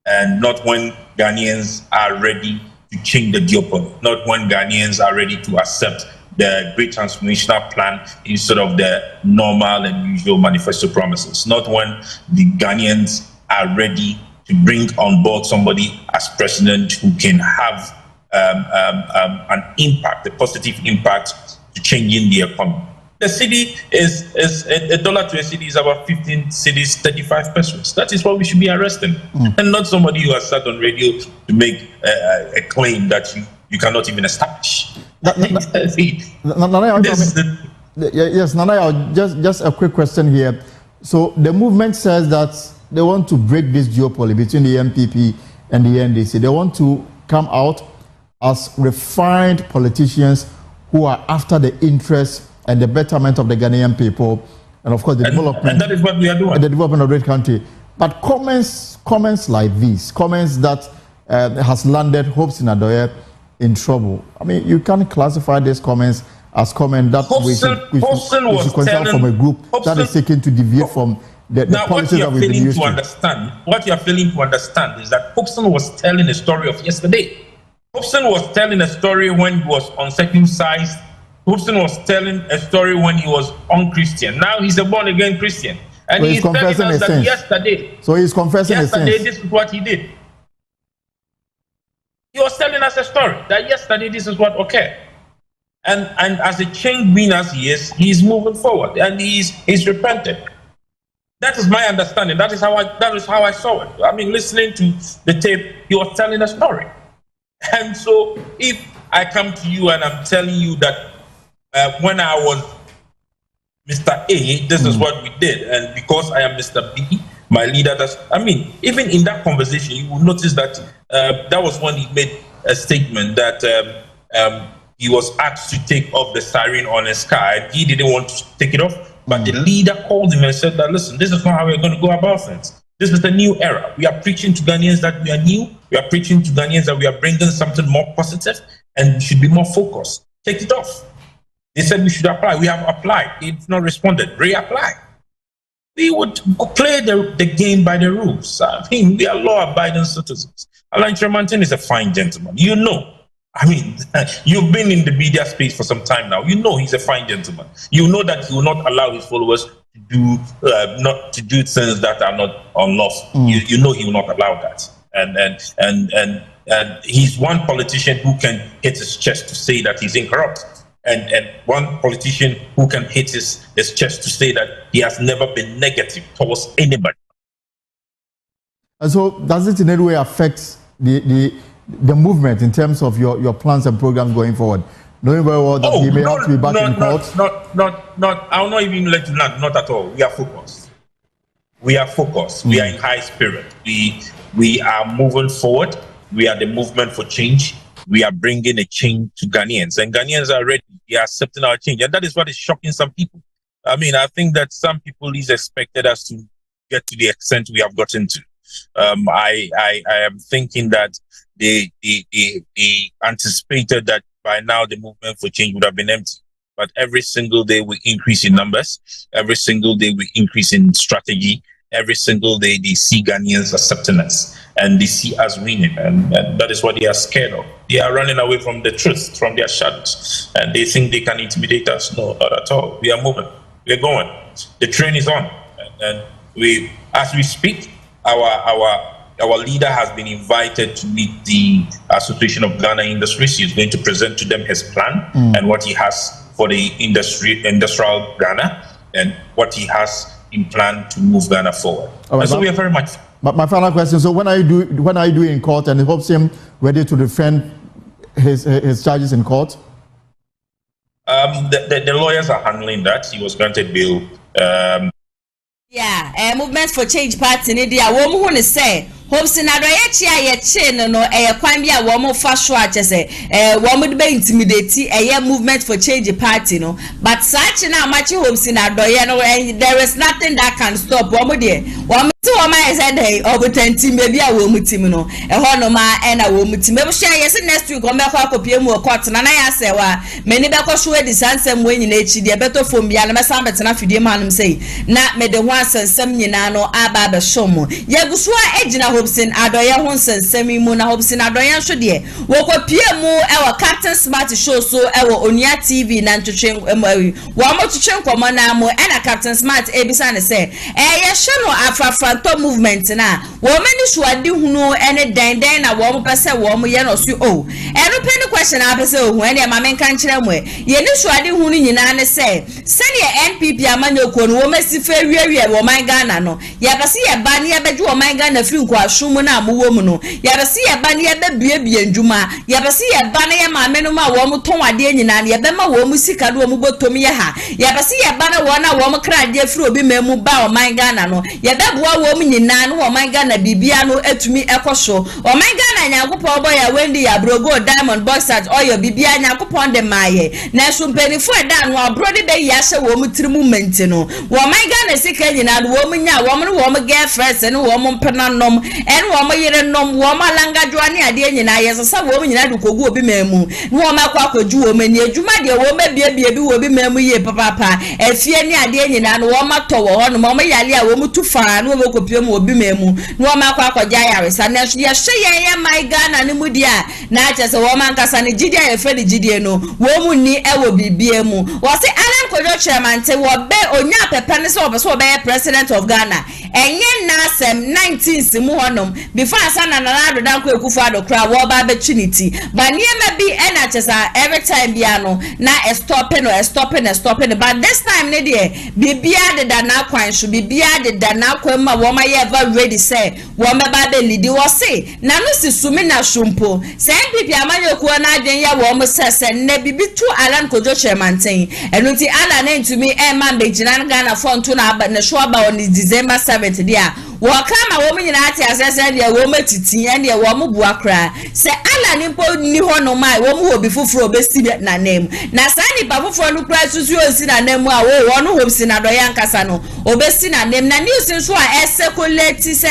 Speaker 8: and not when Ghanaians are ready to change the geopolitics, not when Ghanaians are ready to accept the great transformational plan instead of the normal and usual manifesto promises, not when the Ghanaians are ready to bring on board somebody as president who can have an impact, a positive impact to changing the economy. The cedi is $1 to a cedi is about 15 cedis, 35 pesos. That is what we should be arresting, and not somebody who has sat on radio to make a claim that you cannot even establish.
Speaker 7: Yes, Nana, just a quick question here. So the movement says that they want to break this duopoly between the MPP and the NDC. They want to come out as refined politicians who are after the interests and the betterment of the Ghanaian people, and of course the development.
Speaker 8: And that is what we are doing.
Speaker 7: The development of the country. But comments like these, comments that has landed HOPESON ADORYE in trouble. I mean, you can't classify these comments as comments that we should consider from a group that is seeking to deviate from the policies that we've been used to.
Speaker 8: What you are failing to understand is that HOPESON was telling a story of yesterday. HOPESON was telling a story when he was uncircumcised. HOPESON was telling a story when he was unchristian. Now he's a born-again Christian. And
Speaker 7: so
Speaker 8: he's telling us that yesterday.
Speaker 7: So he's confessing
Speaker 8: yesterday, this is what he did. He was telling us a story that yesterday this is what occurred. And as a change being as he is, he's moving forward and he's repented. That is my understanding. That is how I saw it. I mean, listening to the tape, he was telling a story. And so if I come to you and I'm telling you that when I was Mr. A, this is what we did, and because I am Mr. B, my leader does. I mean, even in that conversation, you will notice that that was when he made a statement that he was asked to take off the siren on his car, and he didn't want to take it off. But the leader called him and said that, listen, this is not how we're going to go about things. This is the new era. We are preaching to Ghanaians that we are new. We are preaching to Ghanaians that we are bringing something more positive, and we should be more focused. Take it off. They said we should apply. We have applied. It's not responded. Reapply. We would play the game by the rules. I mean, we are law-abiding citizens. Alain Tremontin is a fine gentleman. You know. I mean, you've been in the media space for some time now. You know he's a fine gentleman. You know that he will not allow his followers to do not to do things that are not unlawful. You know he will not allow that. And he's one politician who can hit his chest to say that he's incorrupt. And one politician who can hit his chest to say that he has never been negative towards anybody.
Speaker 7: And so does it in any way affect the movement in terms of your plans and programs going forward? Knowing very well that he may have to be back in court?
Speaker 8: Not, I'll not even let you know, not at all. We are focused. We are focused. We are in high spirit. We are moving forward. We are the movement for change. We are bringing a change to Ghanaians, and Ghanaians are ready. They are accepting our change, and that is what is shocking some people. I mean, I think that some people least expected us to get to the extent we have gotten to. I am thinking that they anticipated that by now the movement for change would have been empty. But every single day we increase in numbers. Every single day we increase in strategy. Every single day they see Ghanaians accepting us, and they see us winning, and that is what they are scared of. They are running away from the truth, from their shadows, and they think they can intimidate us. No, not at all. We are moving. We are going. The train is on, and we, as we speak, our leader has been invited to meet the Association of Ghana Industries. He is going to present to them his plan and what he has for the industrial Ghana, and what he has in plan to move Ghana forward. Right, so we are very much.
Speaker 7: My final question: so when are you doing in court, and it hopes him ready to defend his charges in court?
Speaker 8: The lawyers are handling that. He was granted bail.
Speaker 1: Movement for Change Party in India. Woman say HOPESON ADORYE chia ye chain no kwan bia wo mo fa so a chese wo mo de be intimidate movement for change party no but such na amachi HOPESON ADORYE no there is nothing that can stop wo mo de wo mo ti wo ma said hey obutanti me bia wo mo tim no ho no ma na wo mo tim e bo hia yes next week o me kwa kopie mu court na ya sewa me ni be ko so edi sansem wo nyina echi de beto fom bia na me sam betena fidie manum sei na me de ho asansam nyina no aba be som ye gusua ejina HOPESON ADORYE ho nsensem mu na HOPESON ADORYE so de wo kopie mu e wo Captain Smart show so e wo Onia TV na ntwetwe wo mo twetwe nkomo na mu e na Captain Smart ebisa ne se ye hwe no afafanto movement na wo mani suade hunu ene den na wo mo pese wo mo ye no so o eno penny question apese o hu ene ma men kan kire mu ye ni suade hunu nyina ne se ye NPP amanyoko no wo masi fe wiewie wo man Ghana no ya bese ye ba ne ye beju wo man Ghana firi nko ashumu na amuwo mu no ya bese ye ba ne ye bebiebie ndwuma ya bese ye ba ne ye ma menu ma wo mo ton ade nyina ne ye be ma wo mo sika do mo botom ye ha ya bese ye ba na wo na wo mo krade firi obi memu ba wo man Ghana no ye beboa wo mo nyina no wo man Ghana bibia no etumi ekoso wo man Ghana nyankopon boy ya wendi ya brogo diamond boxers oyo bibia nyankopon de maye na so mpenifo da no abrode be ya hye wo mo tirimu mente no wo man Ghana sika nyina no wo mo nya wo mo girlfriends no wo mo mpena nom en wo mo yire nom wo ma langadwa ne ade nyina ye sesa wo mo nyina de kogu obi memu wo ma kwa koju wo mani adwuma de wo ma biebie bi wo bi memu ye papa efie ne ade nyina no wo ma to wo ho no mo yale a wo mu tu fa no wo kopie mu obi memu wo ma kwa kwaja yare sa na ye hye ye my Ghana ne mu dia na achese wo ma nkasa ne gidi a ye fe ne gidi no wo mu ni e wo bibie mu wo se Alan Kojo chairman te wo be onya pepe ne se wo be president of Ghana enye na asem 19 mu honom before asana na adodan ko ekufu adokra wo ba be trinity ba niema bi e na chesa every time bia no na stopping but this time ne de bibia de da na kwan so bibia de da na kwan ma wo ma ye ever ready say wo me ba be lead wo say na no sisumi na shumpo say MPP amanyoku na adwen ya wo mo sese na bibi tu Alan Kojo chairman ten eno ti ala na ntumi e man be gina Ghana for nto na show about on December 7th dia wo kama wo nyina ati asese dia wo matiti ene wo mo bua kra se ala ni mpo ni ho no mai wo mo obi fufuro obesi na name na sa ni ba fufuro no kra susu osi na name a wo no HOPESON ADORYE ankasa no obesi na name na news nso a esekoleti se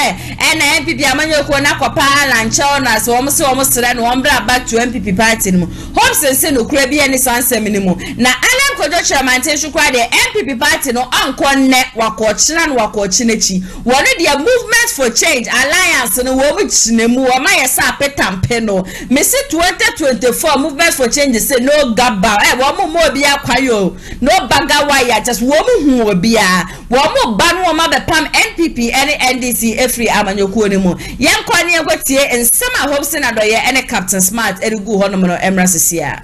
Speaker 1: ena MPP amanyoko na kopa ala nchao na so wo mo sere no wo bra back to MPP party no HOPESON se no kra bi ene sansem ni mu na Alan Kojo chairman ten shukwa de MPP party no anko ne wakochina no wakochinechi wo no de movement for change alliance no wo mu chinemu wo ma yesa petampe no mesi 2024 movement for change say no gaba wo mo obi akwayo no baga wire just wo mu hu obi a wo mo ba no ma be pam NPP any NDC every amanyoku ni mu yenkwa ne ekwatie ensema HOPESON ADORYE any Captain Smart erigu ho no no emra sesia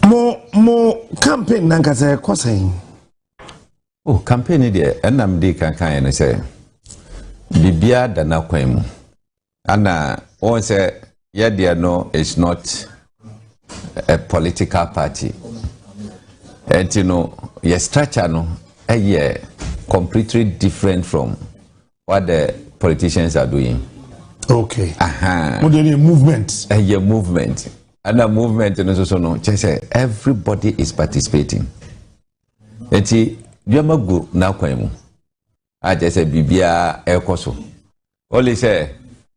Speaker 2: mo campaign nankasa kosen
Speaker 9: campaign de enam de kankan ne say bibia da na kwan mu ana on say yeah no it's not a political party and you know your structure no completely different from what the politicians are doing.
Speaker 2: Okay. What do you movement?
Speaker 9: Movement. And a movement so no say everybody is participating. Enti biama go na kwan mu. I just say bibia ekoso. Only say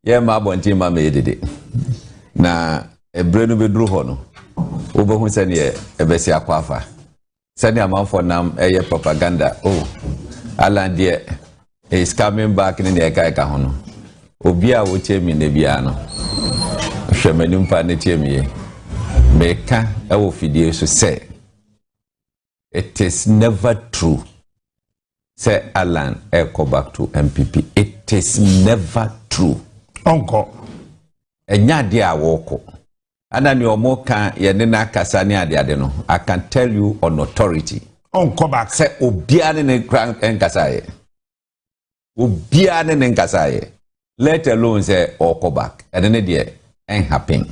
Speaker 9: ye ma bonti ma me dede. Na ebrenu bedru ho no. Obohu se ne ebesi akwafa. Se ne amanfo nam eye propaganda. Oh. Alan there is coming back in the eka ho no. Obi a wo chemi ne bia no. Hwemani mpa ne chemi. Meka e wo fidie so say it is never true. Say Alan go back to MPP. It is never true.
Speaker 2: Uncle.
Speaker 9: Enya dia woko. Ana ni omo kan ye ne na kasa ni ade no. I can tell you on authority.
Speaker 2: Uncle back.
Speaker 9: Say obia ne kran enkasa ye. Obia ne enkasa ye. Let alone say go back. And then there ain't happen.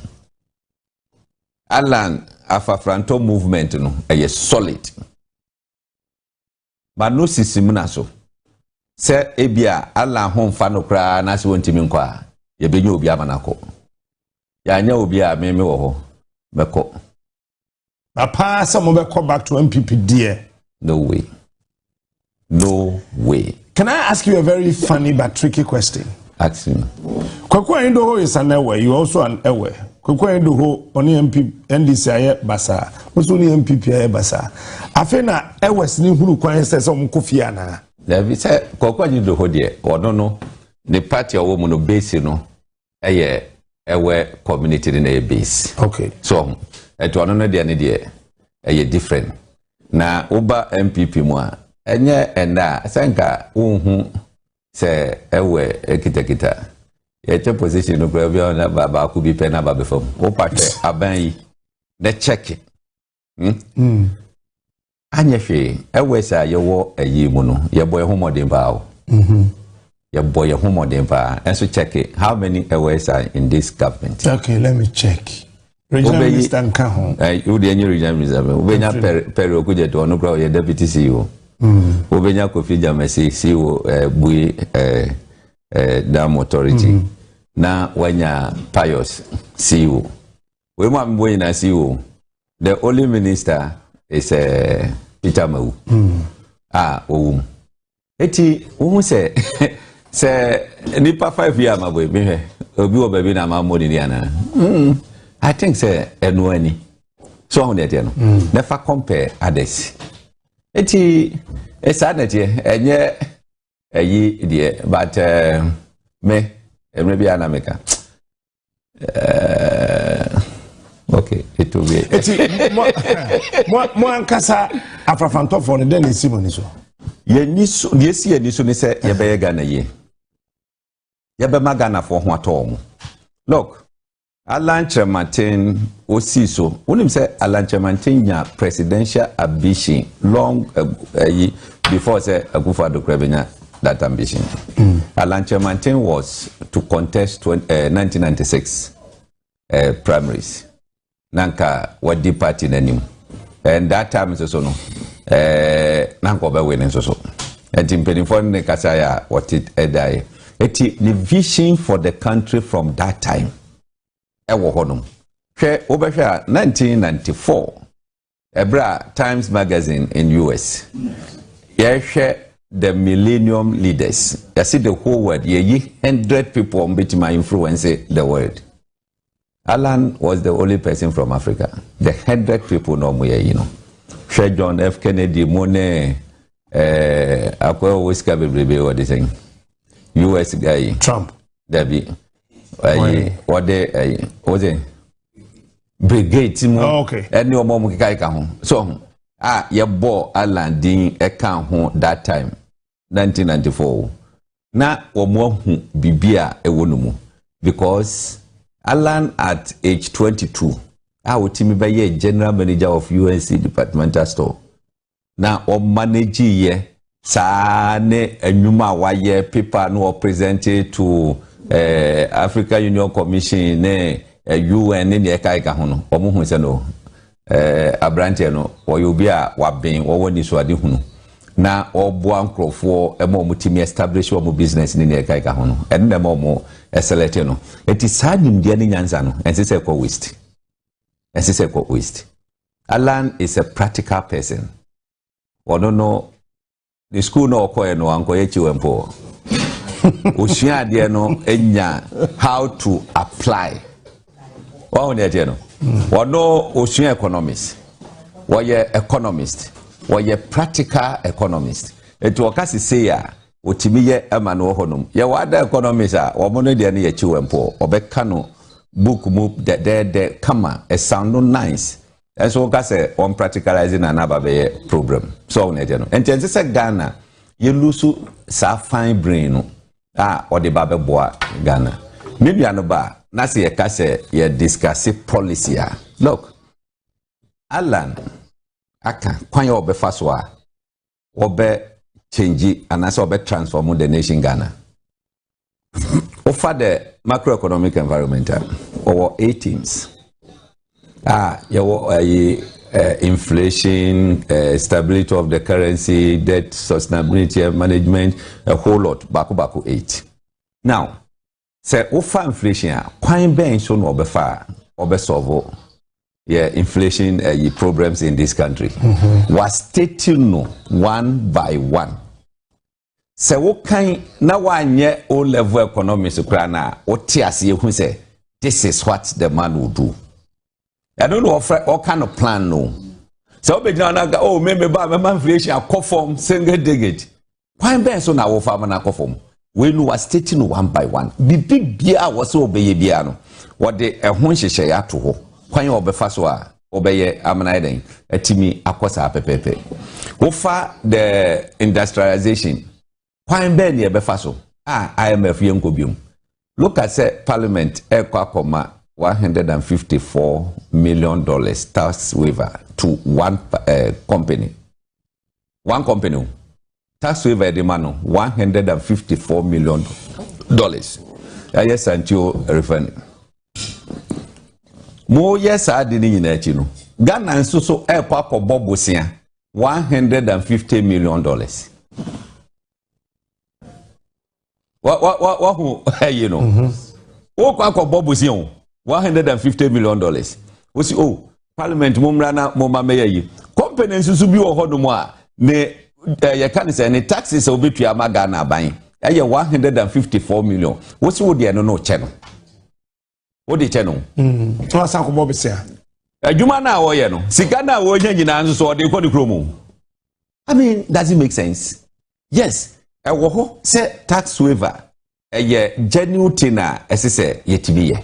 Speaker 9: Alan afafranto movement no solid. But no system na so. se ebia ala ho mfa no kra na se wontimi nkwa ye benye obi amanako ya nya obi a me wo ho beko
Speaker 10: papa some be come back to MPP dear.
Speaker 9: No way.
Speaker 10: Can I ask you a very funny but tricky question?
Speaker 9: Ask me.
Speaker 10: Kwakwa Indoho is an aware, you also an aware. Kwakwa Indoho only MP NDC aye basa. What's only MPP aye basa. Afena Ewes ni hulu kwa says on Kofiana.
Speaker 9: There say Kwakwa Indoho dear, or no, the party or woman of base, aye, aware community in a base.
Speaker 10: Okay.
Speaker 9: So, at one another idea, aye different. Na uba MPP mwa, enye enda, senka se ewe kita ye position no grabia na baba ku bi pe na baba fam o pate aban yi na check anya hwe ewe sa ye wo ayi mu no ye boy homodin ba o ye boy homodin ba enso check it. How many aways are in this government?
Speaker 10: Okay, let me check. Regional Minister Nkaho
Speaker 9: you the regional minister ubenya pere okuje to no grow ye deputy CEO Obenya Kofi Jamesi CEO Bui Dam Authority na wanya Pius CEO we mo amboy na CEO the only minister is Peter Mau eti wo se nipa 5 year maboy me obi wo baby na ma modini ana I think say enwani so on that no never compare others eti esanete enye ayi die but me emre bia na meka okay it will be
Speaker 10: eti mo ankasa afrafanto for the den simoni so
Speaker 9: ye niso ye si ye niso ni se ye be Ghana ye be magana for ho atom look Alan Chemantin Osiso unim say Alan Chemantin ya presidential ambition long before say Akufo-Addo Krebenya that ambition. Alan Chemantin was to contest 1996 primaries. Nanka wadi party nanim. And that time is also no nanka obe winning so. And impeding ne kasaya what it edai. Eti the vision for the country from that time. Ewo honum. Hwe obehwa 1994 Ebra Times magazine in US. Hwe the millennium leaders. You see the whole world. 100 people bit my influence the world. Alan was the only person from Africa. The 100 people know me, you know. Hwe John F. Kennedy Mone akwa whisker baby what they saying. US guy
Speaker 10: Trump.
Speaker 9: Debbie. What they was it? Brigade team.
Speaker 10: Okay.
Speaker 9: Any more mukai ka so ye bo Alan din e kan ho that time 1994 na omo hu bibia e wonumu because Alan at age 22 wotimi be ye general manager of UNC departmental store na o manage ye sa ne anwuma wa ye paper no presented to Africa Union Commission ne UN ne e kai ka ho no omo hu se no abrante no oyobi a waben wo ni so ade hunu na obo ankrofo e mo mutimi establish wo business ni e kai ka ho no en na mo select no eti sanim dia ni nyanza no ensese ko waste Alan is a practical person wono no the school no okoye no ankoye chiwempo osua de no enya how to apply wa ne de no wono osua economist woye economist woye practical economist eto okasi say ya otimi ye ema no honum ye wada economist a wo no de ne ye chiwempo obeka no book mu de kama e sound nice and so okase on practicalizing another be program so ne de no entense se Ghana ye lusu sa fine brain no or the babe boa Ghana maybe anoba na se ye kase ye discuss policy look Alan aka kwan ye obefa so a obe change and as obe transform the nation Ghana offer the macroeconomic environment or 8 teams ye inflation, stability of the currency, debt sustainability management, a whole lot. Baku 8. Now, say ofa inflation, kwan ben so no obefa obesolve inflation problems in this country. Was stating no one by one. Say what kind na wanye O level economics na otiase hu say this is what the man will do. I don't know what kind of plan no. So be na oh maybe ba inflation akofom single digit. Kwan ben so na wo fa na akofom. We know was stating one by one. Big bia was obey bia no. What the ehun hyehyɛ ya to ho. Kwan obefa so a obeye amana den atimi akosa pepepe. Wo fa the industrialization. Kwan ben ye befa so. IMF yenko biom. Look at say parliament ekwa $154 million tax waiver to one company. One company. Tax waiver demand $154 million. Yes, and you referring. More yes, I didn't in it, you know. Ghana and so airport for Bob Bosia $150 million. What you know? Oh, Bob Bosia $150 million. We see, oh, Parliament Mumrana Moma Meyi. Companies who be or Hodomwa, ne you can say any taxes will be to Yamagana buying. $154 million. What's what they no channel? What the channel?
Speaker 10: What's Uncle Bobby say?
Speaker 9: A Jumana or Yano, Sikana or Yan so they call the chromo. I mean, does it make sense? Yes, a woho say tax waiver, a genuine tina, as I say, yet be.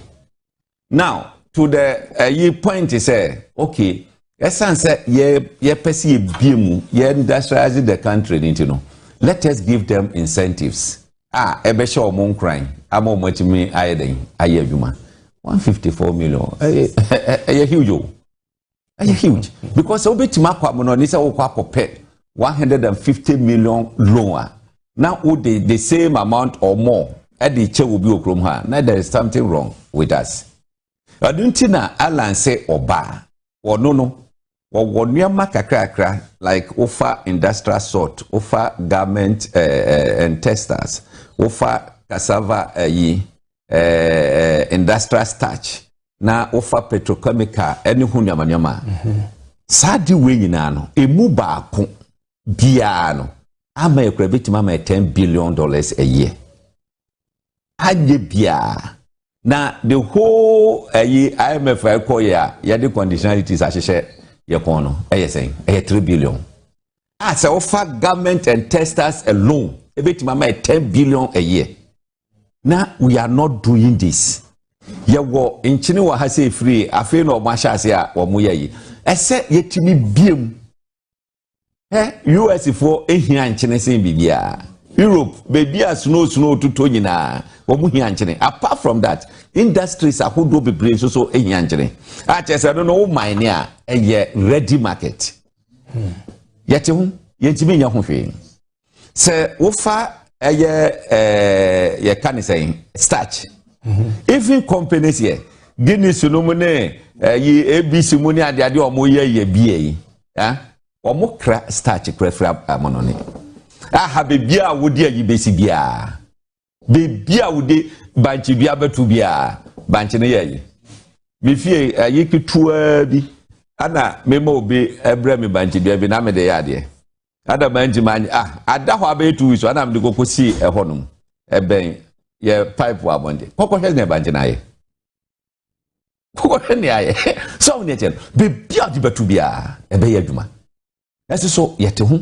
Speaker 9: Now, to the ye point is say, okay, essence ye pesi bimu, ye industrializing the country, you know. Let us give them incentives. Ebe show mon crime. Amo much me ayedin, ayeduma. $154 million. Huge. Huge. Because obetima kwa mono nisa okwa pay $150 million loan. Now would the same amount or more at the che will be okrom ha. Now there is something wrong with us. I don't think Alan say oba or no. Or one year kakra like offer industrial salt, offer garment and testers, offer cassava industrial starch, na offer petrochemical any hunyamanyama. Sadi we no emu baako bia no ama ekrabiti mama $10 billion a year. Ade bia na the whole IMF ya the conditionalities ahye yekono saying $3 billion. As offer government and testers alone, a bit mama $10 billion a year. Now we are not doing this. Yawo in China wa hase free, afi no masha ase or muye. Ese yetimi biem. US for ehia nchene sen bibia. Europe baby as snow to tonyina. Apart from that, industries are who do be brave so ehia nchene. I don't know my near a ready market. Yet yetimi nya ho hwe. Se wofa ye can say starch. Even companies here, Guinness Lumone, ye ABC money at the idea of ye BA. Or more starch prefer money. I have a beer would dear ye basic beer. Be beer would de banchi beer to beer, banchine. Me fear ye could be Anna memo be a bremy banchi beer, Bename de Yadia. Ada banji man ada ho abe tu so ana mde go see e honum e ben ye pipe wa bonde kokko he ne banji na ye kokko he ne aye so ne chen be bia di batu bia e be ye adwuma ese so yete ho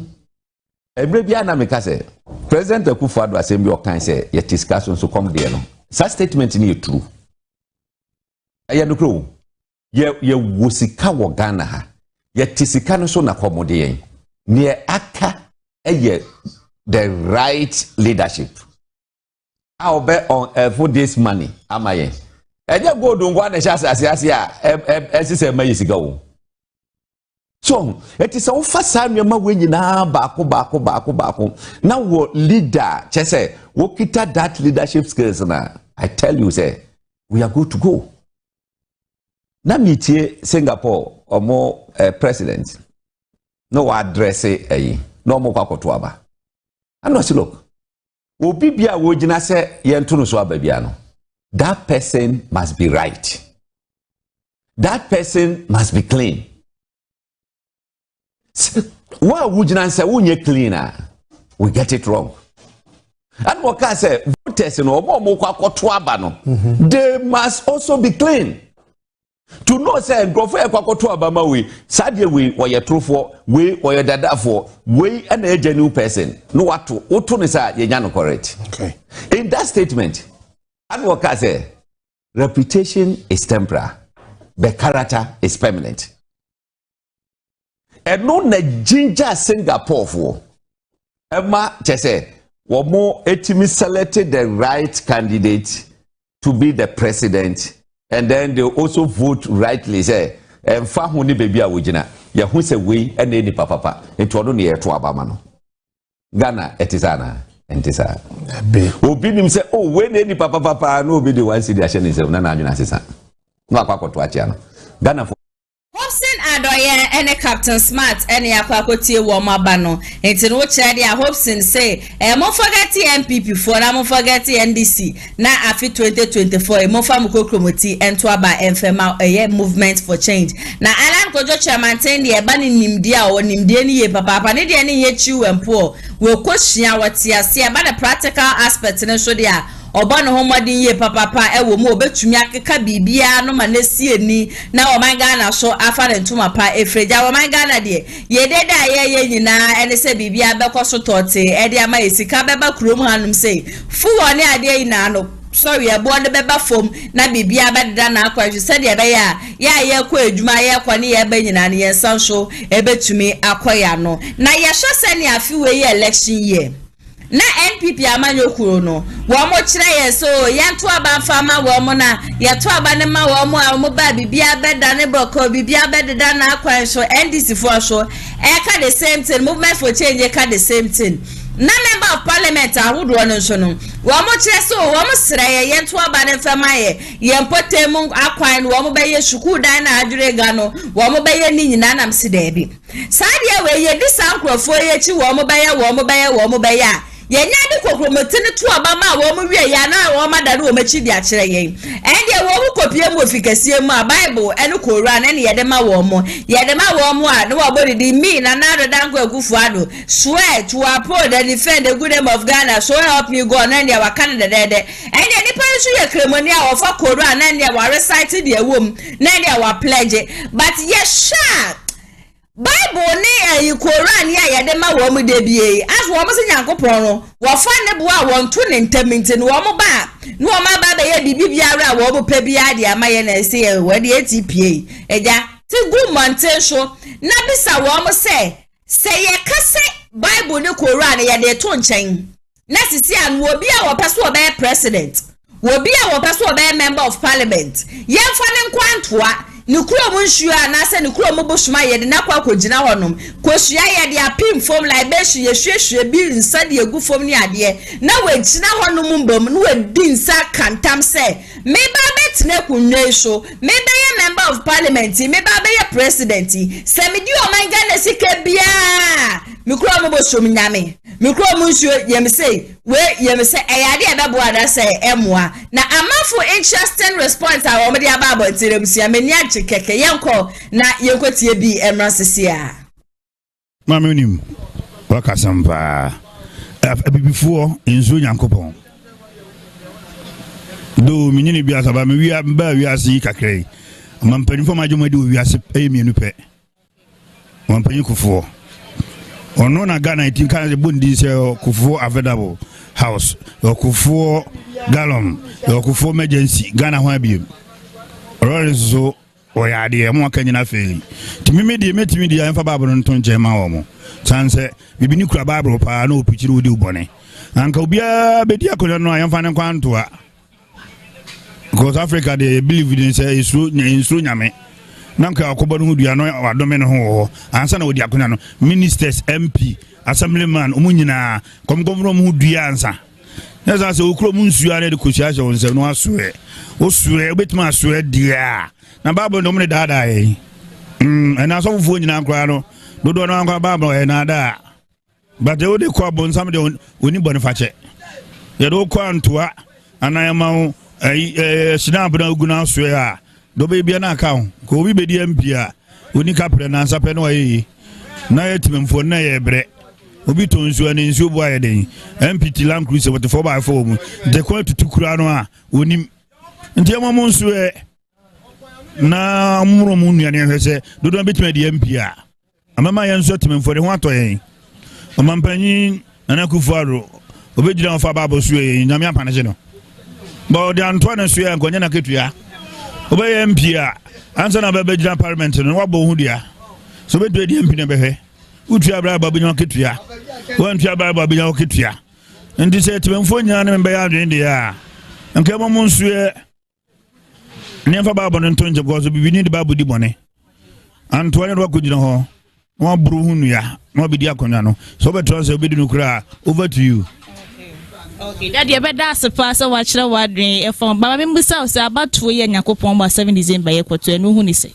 Speaker 9: ebre bia na me ka se president Akufo-Addo assembly o kan se ye discussion so come there no such statement ni true aye no kro ye wosika wo Ghana ha ye tisika no so na komode yen near aka the right leadership. I'll bet on for this money. Am I? And you go to one as go. So it is all first time you're winning now. Bako. Now what leader? Chese, what kita that leadership skills now? I tell you, say we are good to go. na mitie Singapore omo president no address ayi no mo kwakoto aba and say look obi bia wo gina se yento no so aba bia no that person must be right, that person must be clean. Why would you say when you're cleaner? We get it wrong. And what can I say? Voters they must also be clean. To know say grofo ekwakoto abama we sadie we or truthful we or your dada for we and a genuine person. No what to oto ne say ye nya no correct.
Speaker 10: Okay.
Speaker 9: In that statement, and what can I say? Reputation is temporary, but character is permanent. And no na ginger Singapore for Emma Chese Wamo etimi selected the right candidate to be the president, and then they also vote rightly say and fahuni baby awujina ya hu se we and any papa into ono ne to abama no Ghana etisana entisa obi nim say oh we any papa no be the one see the action say na anwuna sesa no akwakoto acha no Ghana for
Speaker 1: HOPESON ADORYE and Captain Smart and Yakwakotie Womabano. It's no charity. HOPESON say, mo forget MPP for mo forget NDC. Na afi 2024, mo famuko kromoti entwaba enfema movement for change. Na Alan Kojo chairman ten the bani nimdia or nimdia ni ye papa ni dia ni ye chiu empo. We kwashia watia see about the practical aspects in so dia. Obano homwadin ye papa ewo mu obetumi akeka bibia no manesi eni na o man Ghana so afa den tuma pa efreja o man Ghana de ye deda ye nyina ene se bibia bekoso tote e de ama esika beba krom hanum sei fu woni ade ina no sorry ebo de beba fom na bibia bededa na akwaje se de be ya ye kwa adwuma ye kwa ne ye ba nyina ne ye sanso ebetumi akoya no na ye hwe se ne afi we election year na NPP amanyo kuro no wo mo kire ye so yanto aba fama wo mo na yeto aba ne ma wo mo ba bibia beda ne boko bibia beda na akwan so NDC for so e ka the same thing, movement for change e ka the same thing. Na member of parliament ahodo no so no wo mo kire so wo mo sere ye yanto aba ne fama ye yempote mu akwan wo mo ba ye shuku dan na adure ga no wo mo ba ye ni nyina nam se da bi sadia we ye disankrofo ye chi wo mo ba ye yenya de kokromoti ne to abama wo mu wie ya na wo madare wo machi bi akire yen ende wo mu kopie mu ofikasie mu a bible ene koran ene ye de ma wo mu a no wo body di me na danko Akufuado swear to uphold and defend the good name of Ghana, so help me God and ya wakana de ende ni parisu ye kremoni a ofa koran ende ya wa recite the wom na ende ya wa pledge but yes sha Bible ni Quran ya yede ma wo mu de bie as wo mo se Nyankopon no wo fa ne bo a won to ne ntaminti no wo mo ba no wo ma ba be ye bibia ra wo mo pa bia de amaye na se ye we de ATPA eja ti gu mountain so na bisa wo mo se ye kase Bible ni Quran ya de to nchen na sisi an wo bia wo peso wo be president wo bia wo peso wo be member of parliament ye fa ne nkwantoa Nukuro munshua na se nukuro mobosuma ye de na kwa kogina honom kosua ye de apim fom like be hwe hwehwe bi nsa de egu fom ni ade na wagina honom mbom na wadi nsa kantam se me ba betne kunwe so me be ye member of parliament me ba be ye president se me di o man Ghana sika bia mikuro mobosum nyame mikuro munshua ye me say we ye me say eyade e bebo ada se emwa na amafo interesting response a wo me de aba abontirem sia me ni keke yanko na yenkotie bi emrasesia
Speaker 11: mama nim wakasampa abibifuo enzo Nyankopon do minyini bia saba me wi ba wi asi kakrai mampani fo majomadi wi asi emienu pe mampani kufuo ono na Ghana itinka bondi se kufuo available house kufuo gallon kufuo emergency Ghana ho abiem so oya de mo akanyina feli timimi de metimi de yanfa babro nton jema wo mo sanse bibini kura babro pa na opichiri odi ubone anka obia bedi akonya no yanfa ne kwantoa because Africa they believe in say isru nyame nanka akobo no dua no wadome no ho ansa na odi akonya no ministers MP assemblyman omunyina komgomro mu dua ansa as I say ukro munsu ane de kusiaje wonse no asoe osue obetima asoe dia na Bible no me dada and as of phone nyina kra no dodo no anka Bible e na da but they would call bon some de oni boniface ye do kwa ntoa anayama sina bra uguna asoe a do be bia na aka ko obi be di MP a oni kapre na nsape no ayi na yetimemfo na ye bre obi to nsu ani nsu bo aye den MPT Land Cruiser 4x4 mu de kwa tutukura no a oni ntiamo mo nsu na muro mu nuane hwese dodo betima de MP a amama ye nsu timemfo de ho atoyen omampanyi anakufuaro obejira ofa babo su nyame apanese no bo de anto na su nkonya na ketua obeye MP a ansa na bebejira parliament no wabo hu dia so bedu de MP na behwe utu abra babu nya ketua wantu abra babu nya ketua ndi se timemfo nya na mbe ya adwen de a nkemo mo nsu nefa babo no ntonje gozo bibini de babu di bone anto ne ro kujira ho no buru hunu ya no bidi akonya no so beto se obedi nukura over to you.
Speaker 12: Okay, daddy ebe da sepa so wa kire wa dwen e fon baba me mbusa o se abatuo ye nyakopon ba 7 December ye kwoto enu hu ni se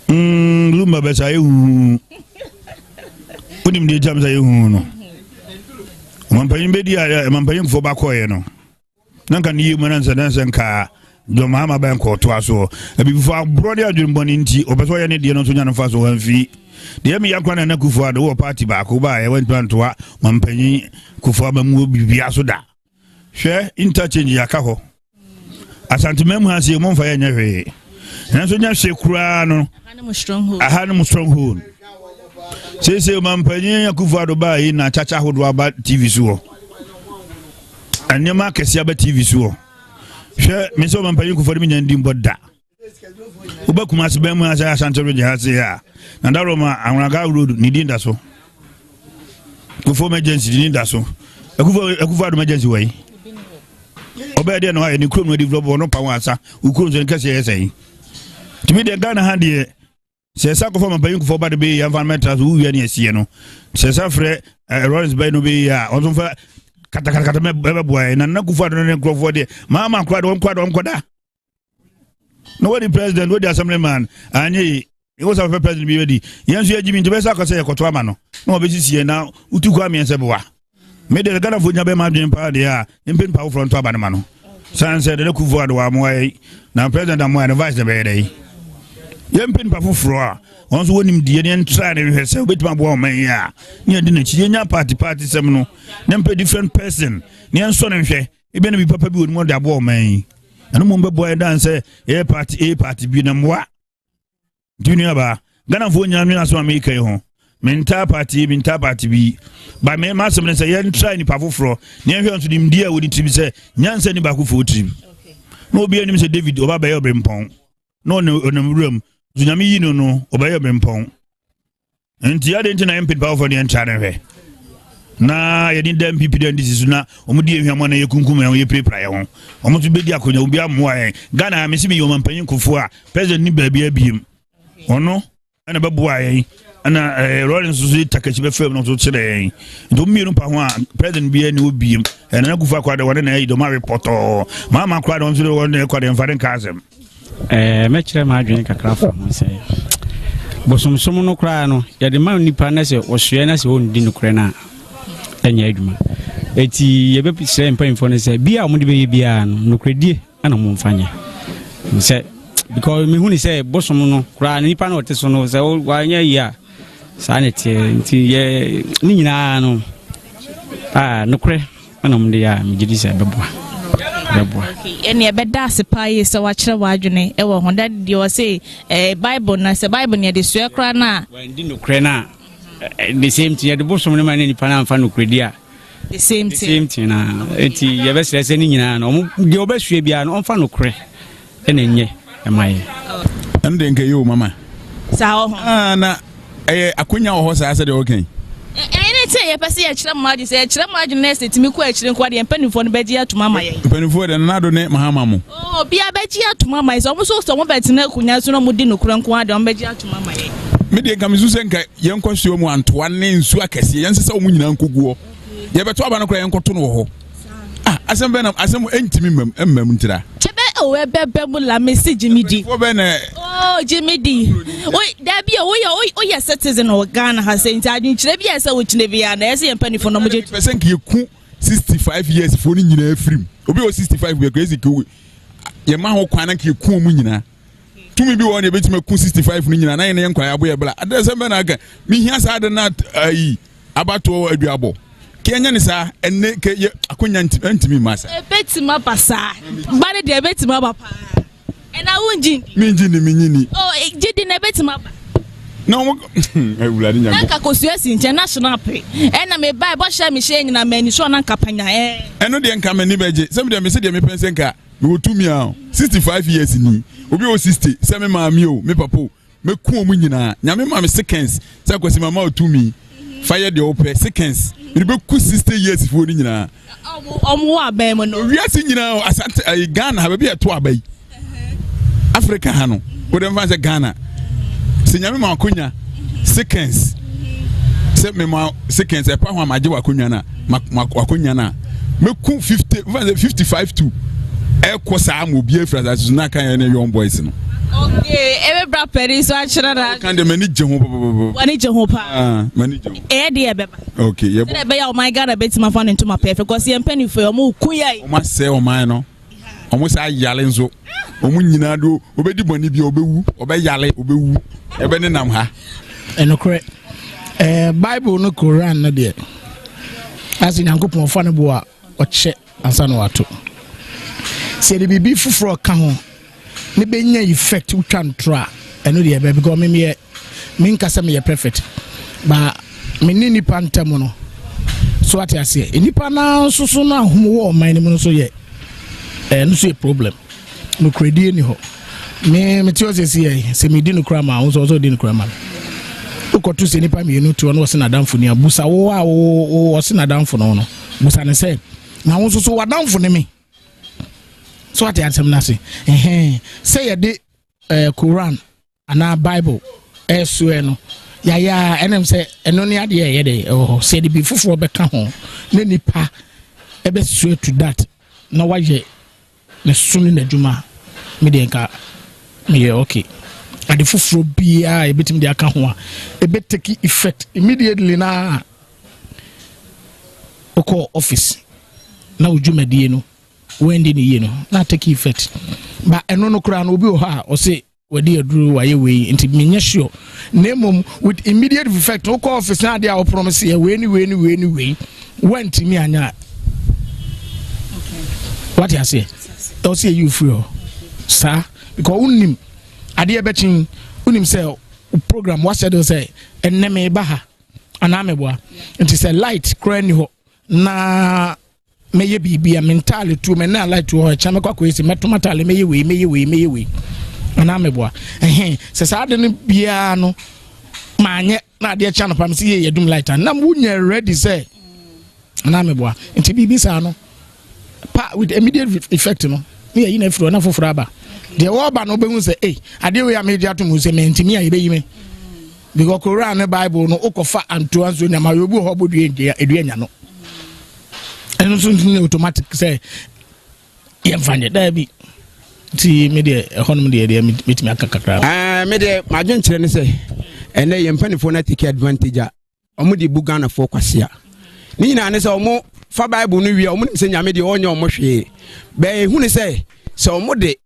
Speaker 11: lumba besa ye hu unim de jamza ye hu no mampanyin bedi ya mampanyin fo ba ko ye no nanka ni yemu nansa nka do mama ban ko to aso e before brother adwin boni nti obeso ye ne de no so nya no fa so wanfi de mi yakwana na kufuwa do party ba ko ba ye wantoa mampanyin kufuwa ba mu bibia so da hwe interchange yaka ho asante memu hase mo mfa ye nya hwe nanso nya hwe kura no aha no stronghold se mampanyin yakufuwa do ba yi na chacha hodo aba TV so anyama kesi aba TV so hwe me so mampanyin kufuwa mi nya ndimbo da uba Kumasi bemu asa asante roje hase ya na daroma anwaga road ni dinda so kufu emergency ni dinda so ekufu emergency wai oba de no aye ni krom no develop no pa wansa ukrom so nkase yesai timi de Ghana hande se sa ko fama bayin kufu ba de be environmental so wi ani asie no se sa frɛ Lawrence bay no be ya on so fa kata me be boy na kufu ado ne krofo de mama kwada no what the president what the assemblyman anyi he was a president be ready yenso yagimi ntebesa akose yekoto ama no na obesisie na utuku amiense bewa me de Ghana fo nya be ma dwen pa de a impin pa front aba ma no sanse de ku voado wa mo ai na president am wa vice de be dey yempin pa foforo a onso wonim die ne ntra ne hwese obetima bo o man ya ne de na chi nya party sem no ne mpe different person ne enso ne hwe ebe na bi papa bi woni mo de abo o man anu mo mbebo dance e party bi na mwa dunia ba Ghana fo nya me aso America ho minta party bi ba me ma sem ne say yen try ni pa foforo ne hwe onso dim dia wodi tibi say nyansa ni ba ko fo tibi no obi anim say David oba ba ye obrempon no onam room zunyame yi no oba ye obrempon enti ade enti na MP pa foforo ne entra hwe na yedi dem pipi dem disisu na omudi ehwamo na yekunkum ye prepare ye ho omoto bedi akonya obi amoa ye Ghana me sibi yo mampanyin kofo a president ni baabia biem ono ana baboa ye ana Lawrence so takachi be fam no so kire ye ndo mienu pa ho a president bia ni obiem na kufa kwada wona na ye do ma report mama kwada on so wona kwada mfaren kazem
Speaker 13: me kire ma adwene kakra fa mo se bosomsom no kra no yede ma nipa na se osue na se won di no kra na enya adwuma eti ye be pisre mpanyimfo ne se bia mo de be bia no nokredie ana mo mfanye se because me hu ni se bosom no kra nipa na ote so no se wanya ya sa ne tie nti ye ni nyina no nokre ana mo de ya me gidi se beboa
Speaker 12: okay ene be da sepa ye se wa kire wa adwene e wo ho da de o se Bible na se Bible ne de so kra na
Speaker 13: wa ndi nokre na the same thing the bosom no man ni pa na mfa no kredia
Speaker 12: the same thing
Speaker 13: na eti ye be sere ni nyina no de obesue bia no mfa no kre ene nye emaye
Speaker 14: ande nke yo mama
Speaker 12: sa ho
Speaker 14: na akonya ho sa se de okay
Speaker 12: ene te ye pese ye kire maji se ye kire maji next timi ko akire nko de mpanifo no beji atuma maye
Speaker 14: mpanifo de na do ne mahama mo
Speaker 12: bia beji atuma maye so mo so mo betina kunya so no mo di no kura nko ade mo beji atuma maye
Speaker 14: me de kamisu senka yenkosuo mu antoa ne nsu akese yense se omu nyina nkoguo ye beto aba no kra yenkoto no ho asem entimi mmam ntira
Speaker 12: Ebe la Messi Jimmy D. Oh, Jimmy D. There be a citizen of Ghana has said, I didn't yes, I would never answer a penny for no
Speaker 14: percent. You 65 years for in your frame. Obi 65 we crazy cool. Your man who can't keep cool munina. To me be one a bit me 65 munina, 9 young cry away. There's a man again. Me has had not about to a diabo. Kenyan is a and akunya me massa.
Speaker 12: Betima pasa. But the betima papa. And I won't
Speaker 14: Minjini.
Speaker 12: Oh, it didn't a betima.
Speaker 14: No,
Speaker 12: international pay. And I may buy Bosha Michelle and a man is on Capana.
Speaker 14: And no, the income and image. Some of them said, Pensenka, you will 2 me 65 years in me. Obi 60, 7 mamio, me papo, me cool munina, Yamima seconds, Sakwasima to me. Fire the open seconds. It be 60 years for you now. We are seeing now as a Ghana have a bit to obey. Africa Hano, whatever a Ghana. Senyami Makunya, seconds. Set me my seconds, a power Majawa Kunyana, Makunyana. Meku 55 to Air Quasam will be a friend as Naka and young boys.
Speaker 12: Okay, every brother is watching that.
Speaker 14: Can the manage Jehovah?
Speaker 12: What is Jehovah?
Speaker 14: Okay,
Speaker 12: yeah. Oh my God, I bet my phone into my pay because I'm penny for your move. Kuya,
Speaker 14: must say, oh, mine. Almost I yelling so. Omunado, obey money be obewu, obey yale, obewu, ebenenamha.
Speaker 15: And no correct. Bible no Quran, no dear. As in Uncle Fonaboa or check and Sanoato. Say the baby for a count. Maybe any effect you can try. I know the baby because me kasa me perfect. But me ni pantamono. So what I say, any pana so na humo my name so ye. No say problem. No credit ni ho. Me tell say me di no krama also di no krama. Ukotu se nipa me no to no se na damfo ni abusa wo se na damfo no no. Busa ne say na wo so wa damfo ne me. So what I answer na say say ye de Quran ana Bible so no ya enem say eno ne ade ye de say the be fufuro beka ho ne nipa e be straight to that na waje ne sunu na djuma me de nka me okay ade fufuro bia e betim de aka ho a e be take effect immediately na oko office na ujuma die no when did you know not take effect but eno no kura no obi o ha o say wadi aduru waye we nti menye sure nemom with immediate effect o call office na dia o promise ye we ni went me anya okay what you say o say you free sir because unim ade e bechin unim say program what said say eneme ba ha ana meboa nti say light kra ni ho na meye bibia mentally to me na like to ho chame kwako esi metomatale meye we ana meboa se sa de bia no manye na de cha no pam se ye dum light na munye ready say ana meboa nti bibi sa no pa with immediate effect no me yi na firo na foforo aba de wo ba no behu say ade we amedia to mu say me ntimi aye beyi me because Quran and Bible no okofa anto anso na ma yobu ho bodu eduanya no and something automatic say you find it there be ti me de economy de meet me akakakra
Speaker 16: me de madwen kire ne say ene ye mpanifo na take advantage a omo de bugana for kwasea ni na ne say omo fa Bible no wi omo nim say nyame de onye omo hwe be hu ne say omo de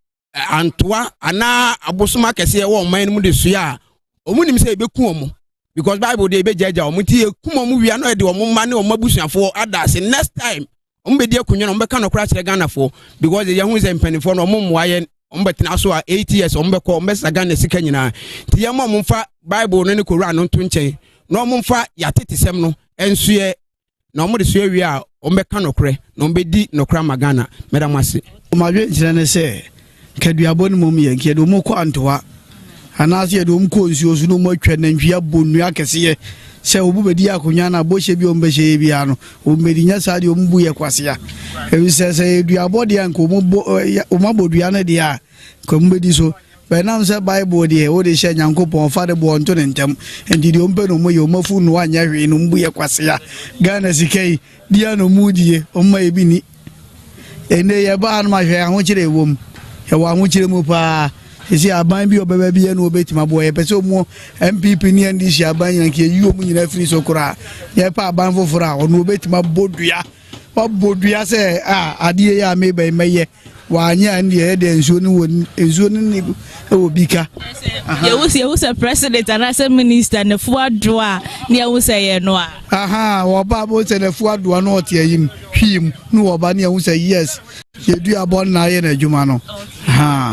Speaker 16: antoa ana abosoma kese ye wo man mu de suya omo nim say be ku omo because Bible dey be jaja omuti kuma mu wia no de omo ma ne omo abusuafo adase next time omo be dey akunyo no omo be ka no kra kire Ghana fo because ye hu say mpanifo no omo moaye omo betena so 8 years omo be ko omo sa Ghana sika nyina ti ye mo omo fa Bible no ne Quran no to nchen no omo fa ya tetesem no ensuye na omo de suye wi a omo be ka no kre no omo be di no kra magana medam ase
Speaker 17: omo adwe kire ne se kaduabo no mom ye nke do mo ko antoa anase do mko nsuo so no mo atwa na nhwia bonu akese ye se obu bedi akonya na bohye bi ombehye bi ano ombedi nya sa de ombu ye kwase ya e se duabo de anko mo mabodua na de a ko mbedi so be nam se Bible de o de hye nyankopon fa de bo nto ne ntem enti de ompe no mo ye omafu no anya hwe no mbu ye kwase ya Ghana sikai dia no mudie omma e bi ni ene ye ba no ma hwe ahokyere wom ye wa ahokyere mu pa isi aban bi obeba bi ene obetima boye pese omo MPP ni ndi shi aban yan ke yi omu nyina firi sokora ye pa aban fofora ono obetima bodua bodua se adie ya mebe meye wanya ndi e de nsuo ni obika
Speaker 12: ye wo se president and as minister ne fuadoa ne wo se ye no
Speaker 17: wo ba bo se ne fuadoa no ote yim hwim no wo ba ne wo se yes ye du abon na ye na adwuma no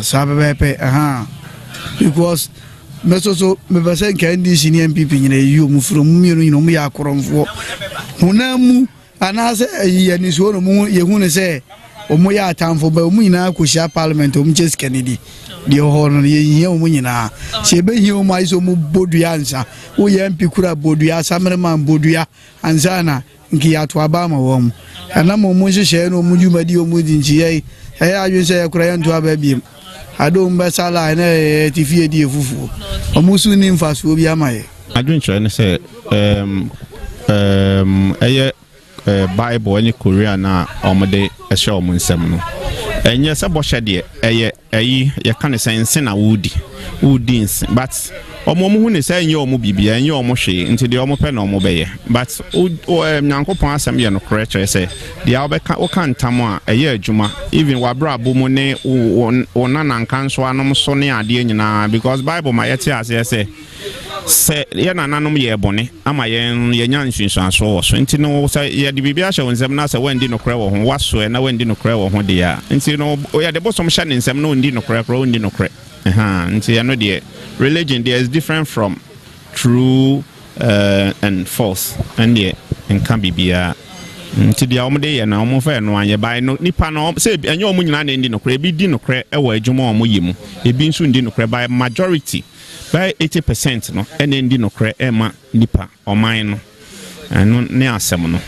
Speaker 17: sabebepe because mesoso me besen ka ndi sini MPP nyina yi mu furo mu mienu nyina mu ya akoromfo hunamu anase ye ni so no mu ye hu ne se omo ya atamfo ba omu nyina akohia parliament omu chase Kennedy de ho no ye omu nyina se be hi omu aiso mu bodua ansa wo ye MP kura bodua samreman bodua ansana nki ya to aba ma wo mu ana mo mu hyehyɛ no omu dwumadi omu di nchi ye adwen se yakura ya nto aba biem adom ba sala na tifie di efufu omu su ni mfaso obi amaye
Speaker 18: adwen kyerɛ ne sɛ ɛyɛ Bible any Korea na omode ehye omu nsem no enye se bohye de eyi ye kan sense na wudi but omu hu ne se enye omu bibia enye omu hwe nti de omu pe na omu beye but nyankopon asem ye no correct say de obeka o kan tam a eye adwuma even wabra bomu ne wonana nkanso anom so ne ade nyina because Bible ma yete ase se ye nananom ye bone ama ye nya nsunsuaso wo so nti no se ye de bibia hye wonsem na se wendi no kre wo ho waso na wendi no kre wo ho de ya nti no ye de bosom hye ne nsem no wendi no kre wendi no kre nti ya no de religion there is different from true and false and ye nka bibia nti dia omde ye na omo fa no anye bai no nipa no se enye omo nyina na ndi no kre bi di no kre e wa adwuma omo yimu ebi nso ndi no kre by majority by 80% no ene ndi no kre e ma nipa oman no eno ne asem no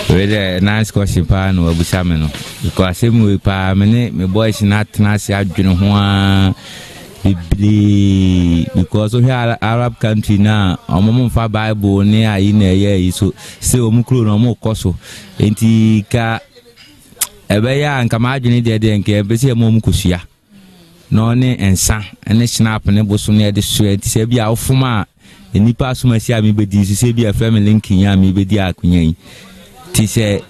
Speaker 19: wede nice question pa no abusa me no because we pa me boys na tenase adwene ho a because we Arab country na omo mfa Bible ne ayi na ye so se omu kro no omo koso enti ka ebe ya nka ma adwene de nke ebe se omu kusua no ne ensa ene snap ne boso ne de so enti se bia ofuma enipa asuma si ami bedi se bia family linkin ya mi bedi akunyan ti se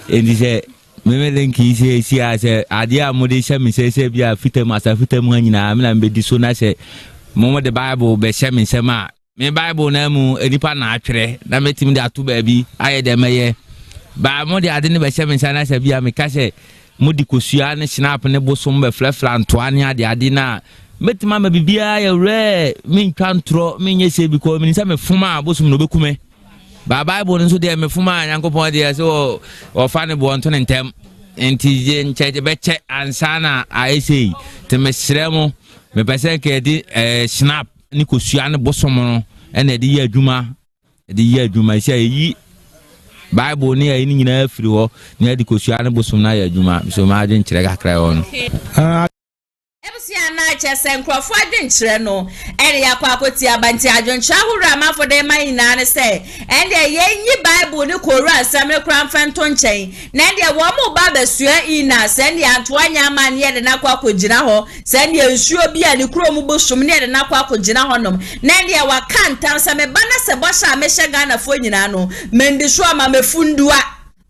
Speaker 19: enti se me linkin si ase ade amode shami se bia fitem nyina me na bedi so na se mo de Bible be shami se ma me Bible na mu enipa na atwere na metim de ato ba bi aye de meye ba mo de ade ne be shami se na se bia me ka se mudi kosua ne snap ne bosom be flefla ntoane ade na metima ma bibia ya re min twantro min yese bi ko min se me fuma bosom no bekume ba Bible nso de me fuma Nyankopon de so o fa ne bo nto ne ntem enti je nche be che ansana aisi te me sremo me pese ke di snap ni kosua ne bosom no ene de ya adwuma ise yi Bible ni ayi nyina afiri ho na de kosua ne bosom na ya adwuma so ma adwen kire kakra ho no
Speaker 1: Ebusia na chese nkrofo adwenkyere no ene yakwa akoti abanti adwenkyere ahura amafo de man na ne se ende yenyi Bible ni koru asem ne kran fanto nchen na ende wo mo ba besua ina se ende antoanya man ye de nakwa akogina ho se ende nsuo bia ne kuro mu bosom ne de nakwa akogina ho nom na ende wa kantam se me bana se bosha amehye Ghana fo nyina no mendi so ama mefundua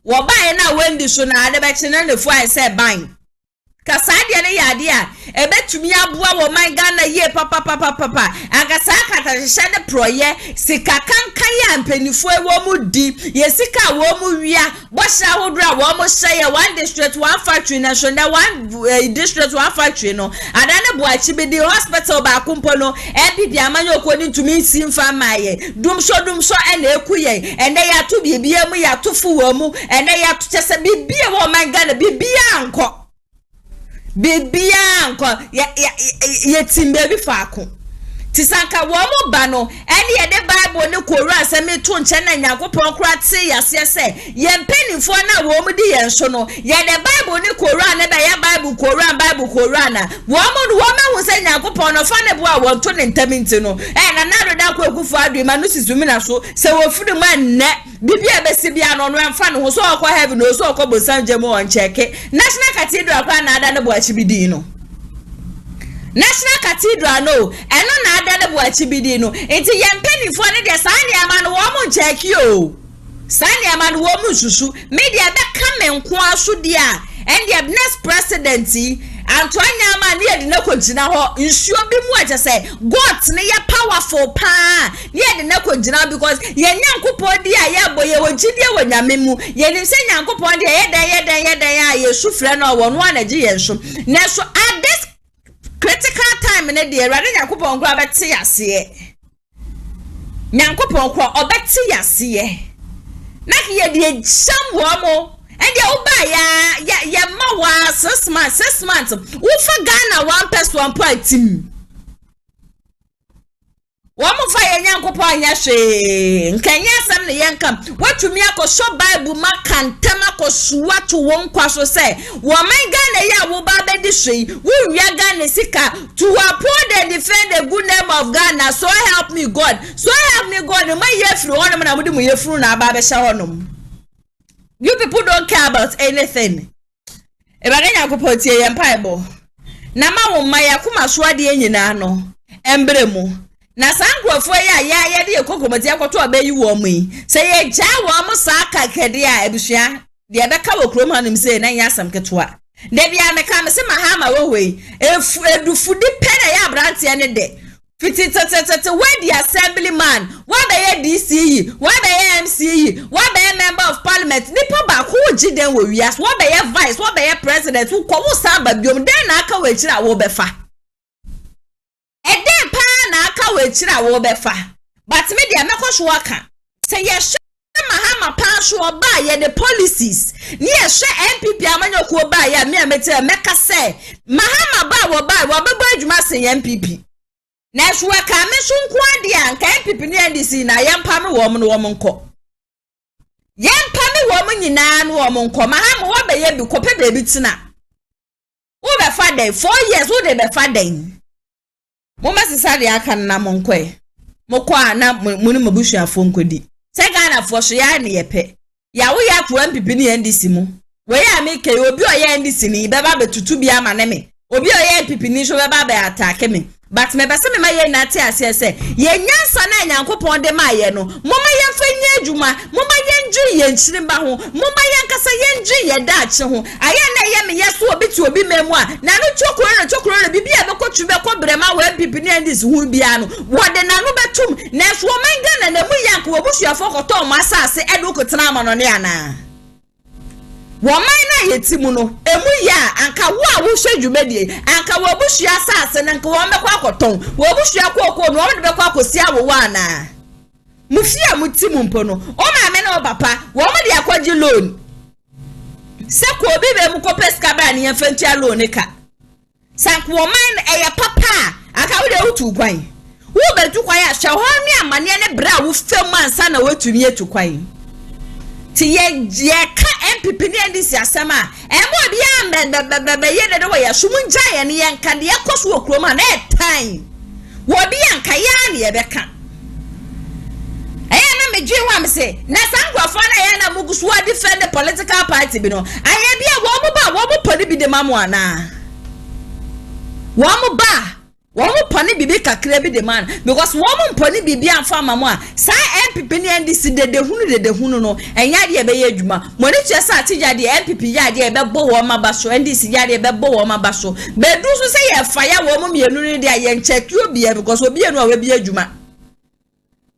Speaker 1: wo ba ye na wendi so na ade be chene ne fo ai se ban kasade ne yade a ebetumi aboa wo man Ghana ye papa agasa kata hye ne proye sika kankan ya mpanifo wo mu di ye sika wo mu wia bosha hodura wo mu hye one district one factory na so na one district one factory no adane boachi be di hospital ba kumpo no ebi amanyo okoni ntumi simfa maye dumso ene ekuye ene ya to bibia mu ya tofu wo mu ene ya to chese bibia wo man Ghana bibia anko Bibia nko ye timbe bi faako Tisanka womo bano eni ye de Bible ne Quran se me to nche na Nyankopon kra te yase se ye mpanimfo na womo di yen so no ye de Bible ne Quran ne be ya Bible Quran na womo no womo hu se Nyankopon no fa ne bo a wonto ne ntaminti no na na da kwa kufu adu ma no sisumi na so se wo furu ma nne bibia be se bia no no amfa no so okwa heaven no so okwa bosanje mo on cheke National Cathedral kwa na ada ne bo achibidi no National Cathedral no eno na ada ne bo achibidi no enti ye mpanifo ne de sane ama no wo mo cheke o sane ama no wo mo susu media be kamenko aso dia and the next presidency Antoine man near the no contina ho nsure bi mu aje say God ne ye powerful pa near the no contina because ye Nyankopon dia ye boye wogide wo nyame mu ye nim se Nyankopon dia ye den ya ye sufre no wo no anaje ye nso na so at this critical time ne dia Awurade Nyankopon kra beti yase Nyankopon kra obeti yase na ye die chamwo mo and the oba ya mawa 6 months ufa Ghana 1 person point team wamu fa ye Nyankopon anya hwe nkanya sam ne yenkam watumi akosho Bible makantem akosuwa to won kwaso se wo man Ghana ya wo ba be di hwe wo wia Ghana sika to uphold and defend the good name of Ghana so help me God ma ye fru honum na mudi mu ye fru na ba be hye honum. You people don't care about anything. Ebare Nyankopon tie ye mpaibo. Na ma wo maya kuma so ade nyina no. Embremu. Na sankrofo ya de kokomati akoto abayi wo mu yi. Se ye gya wo mo sa kakade a ebusua. De beka wo krom hanim se na nya asam ketwa. De bia meka me se mahama wo hoi. Edufudi pena ya brantie ne de. Fititete where the assemblyman, where be DCE, where be MCE, where be member of parliament, nipa ba who jiden wo wias, where be vice, where be president, who ko wo samba biom den na aka we kira wo befa. E den pa na aka we kira wo befa. But me dia mekosho aka. Say ye mahama pa so ba ye the policies. Ni ye hwe MPP amanyokuo ba ya me amete meka say mahama ba wo bebo adwuma se MPP. Na so ka me so nko ade anka MPP ni NDC na yempa me wo no wo nko yempa me wo nyina no wo nko maham wo be ye bi ko pe be bi tina wo be fa den 4 years wo de be fa den mo masisa de aka na mo nko e mo kwa na mo ni mabusuafo nkodi se Ghana fo so ya ne ye pe ya wo ya ko MPP ni NDC mu we ya me ke obi o ya NDC ni be ba betutu bi ama ne me obi o ya MPP ni so be ba be attack me. But me bese me ma ye na te ase ye nyansa na Nyankopon de ma ye no moma ye fanye adwuma moma ye nji ye nchirima ho moma ye nkasa ye nji ye daache ho aya na ye me yeso obi ti obi memu a na no chokoro na bibia be kotu be ko brema wa pipi ni ndis hu bia no wode na no betum na so manga na na mu yank wo busuafo koto mo asase edu kotena ama no ne ana woman na yetimu no emu ya anka wo a wo hwedwumedie anka wo busua asase na nka wo mekwa akoton wo busua kokko no wo de bekwa akosia wo wana mufia mutimu mpo no o ma me na o papa wo mo de akwaji loan se ko obi be mu ko peska ba ne yefentia loan ka sanko woman eya papa aka wo de utu kwan wo be tu kwan ya hwa ho mi amane ne bra wo fem ansa na watumi etu kwan ti ye ka MPP ni ndisi asema emo bia be ye de wo ya sumunja ye ne yanka de yakoso wo kroma na time wo bi yanka ya ne ye beka na me dwen wa me se na sangrofo na ye na mugusu wa defend the political party bi no aye bia wo mo poni bi de mamu ana wo mo ba wo mo poni bibi kakra bi de man because wo mo poni bibi amfa mamu a sa MPP ni NDC de hunu no enya de be ye adwuma mo ne tue sa Atigya de MPP ya de be bo wo mabaso NDC ya de be bo wo mabaso be du so se ye fa ya wo mo mienu ni de aye ncheck obi e because obi enu a we bi adwuma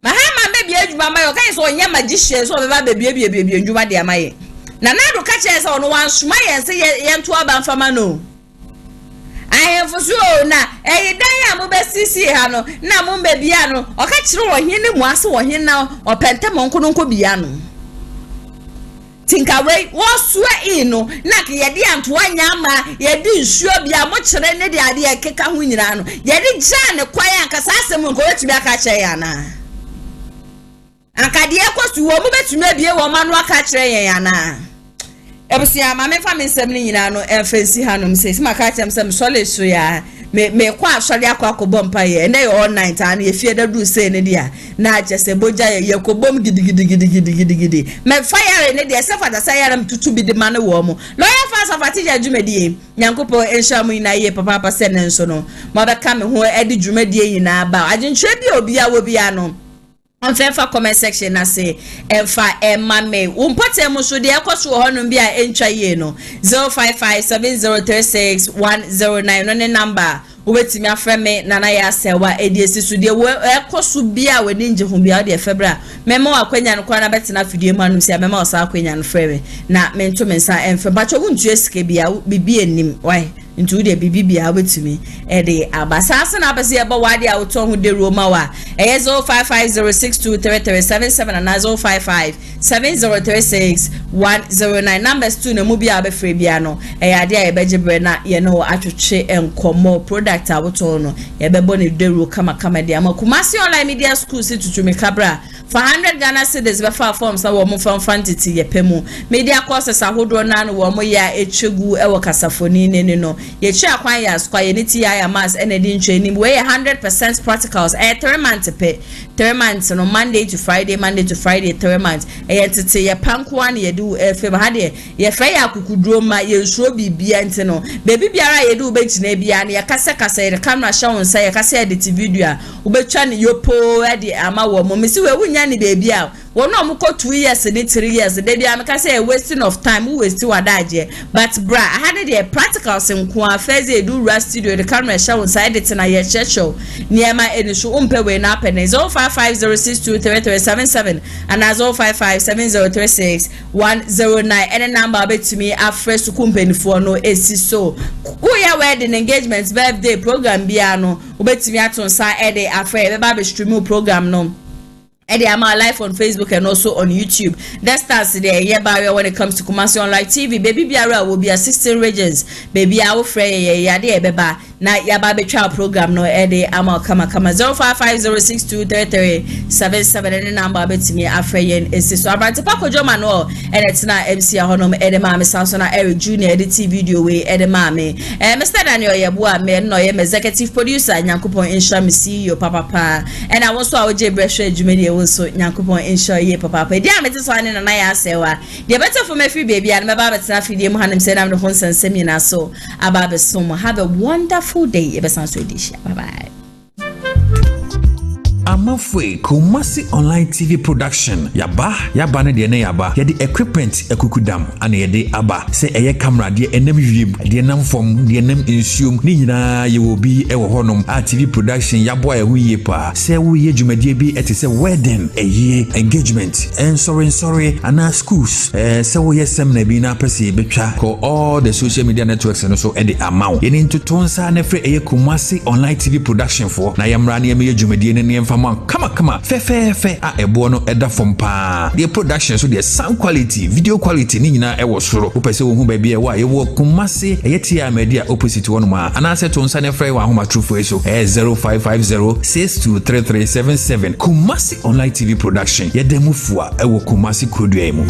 Speaker 1: mahama me bi adwuma ma yo kan so nya magician so be ba be bi adwuma de amaye na na do ka che se ono wan suma ye se ye nto aba mfama no I for sure na dan mo be sisi ha no na mo be bia no o ka kire wo hin ni mo ase wo hin na o pente mo nko bia no tinkawe wo soa ino na ke ye de anto anyama ye de nsuo bia mo kire ne de ade ekeka ho nyina no ye de gya ne kwan anka sasem nko wetumi aka kye ya na anka de ekosu wo mo betumi abie wo ma no aka kire ya na ebusia ma me fa me nsem ni nyina no enfensi hanom se maka kyem sem sole so ya me kwa asori akwa mpa ye na ye all night an ye fie da du se ne dia na agese boja ye kobom gidi me fire ne dia se fada sayara mtutu bi de mane wo mo lawyer fast of Atigya dwumadie nyankopo ensha mu ina ye papa se ne nso no ma be ka me ho edi dwumadie ina ba agentwe bi obi a wo bia no on fa comment section na say emfa emame umpote mu so de ekoso honum bi a entwa ye no 0557036109 no ne number ubetimi afreme nana ya Serwaa ediesi so de ekoso bi a we ninje hu bi a de febra memo akwanya no kwa na betina fidie mu anum sia memo osa akwanya no freme na mento mensa emfa bacho wuntu esike bi a bibi enim why into the bibia wetumi de abasasa na abase eba wade a woto ho de roma wa 0550623377 and 0557036109 numbers 2 na mu bia be free bia no ade a ebegibre na ye no atwetwe enkomo product a woto no ebebo ne de ro kama de ama Kumasi online media school si tutumi kabra for 100 Ghana cedis be fa forms na wo mo fanfantiti ye pemu media courses ahodo na no wo mo ya echegu e wo kasafoni ne no ye chia kwan ya skwa ye niti ya mass energy training we 100% practicals 3 months pay 3 months no Monday to Friday 3 months tete ye panko an ye do fem ha de ye fra ya kukuduro ma ye nsuo bibia nti no baby biara ye do betina bia na ye kasa ye camera show nsa ye kasa edit video a ubetwa ne yopo e de ama wo mo mesi we wunya ne baby a wono amko 2 years ne 3 years de bia me kasa wasting of time we waste wadaje but bra I had the practicals nko afeze do rust studio the camera show inside it na ye show niema eniso umpe we na pene 0550623377 and 0557036109 any number betumi afresh company for no esi so who ya wedding engagement birthday program bia no ubetumi atonsa e de afre be ba be stream program no Eddie, I'm live on Facebook and also on YouTube. That starts there. Yeah, barrier when it comes to Kumasi Online TV. Baby Biara will be assisting regions. Baby, I will fray ya de beba. Na ya baby child program no Eddie. I'm kama 0550623377 and the number betimi afrayen is so about Pako Joma no and it's na MC Ahonom Eddie Mame Sansona Eric Junior edit video way Eddie Mame. Mr. Daniel Yabua men no executive producer Nyankopon Inshami CEO Papa and I also our Jebreshe Jumedi so Nyankopon ensure ye papa dia mete so ane na ya Serwaa dia better for me free baby and me ba better fidie mu hanem say na me ho nsensem nyina so aba be so have a wonderful day e be san so edition bye bye
Speaker 20: Amafwe Kumasi Online TV Production yaba ne de ne yaba ye de equipment ekukudam ana ye de aba se eye camera de enam wiem de nam fom de enam ensuom ni nyina ye wo bi e wo honom TV production yabo a hu ye pa se wo ye dwumadie bi ete se wedding eye engagement and sorry ana schools se wo ye seminar bi na pese betwa ko all the social media networks no so e de amaw ye ni ntotonsa na fre eye Kumasi Online TV Production for na yamra na ye dwumadie ne Kama fe a ebo no eda from pa the production so the sound quality video quality ni nyina e wo soro wo pese wo hu ba bia wa ye wo Kumasi eyetia media opposite one ma anase to nsa ne frɛ wa homa true for so 0550623377 Kumasi Online TV Production ye demu fua e wo Kumasi Krodua mu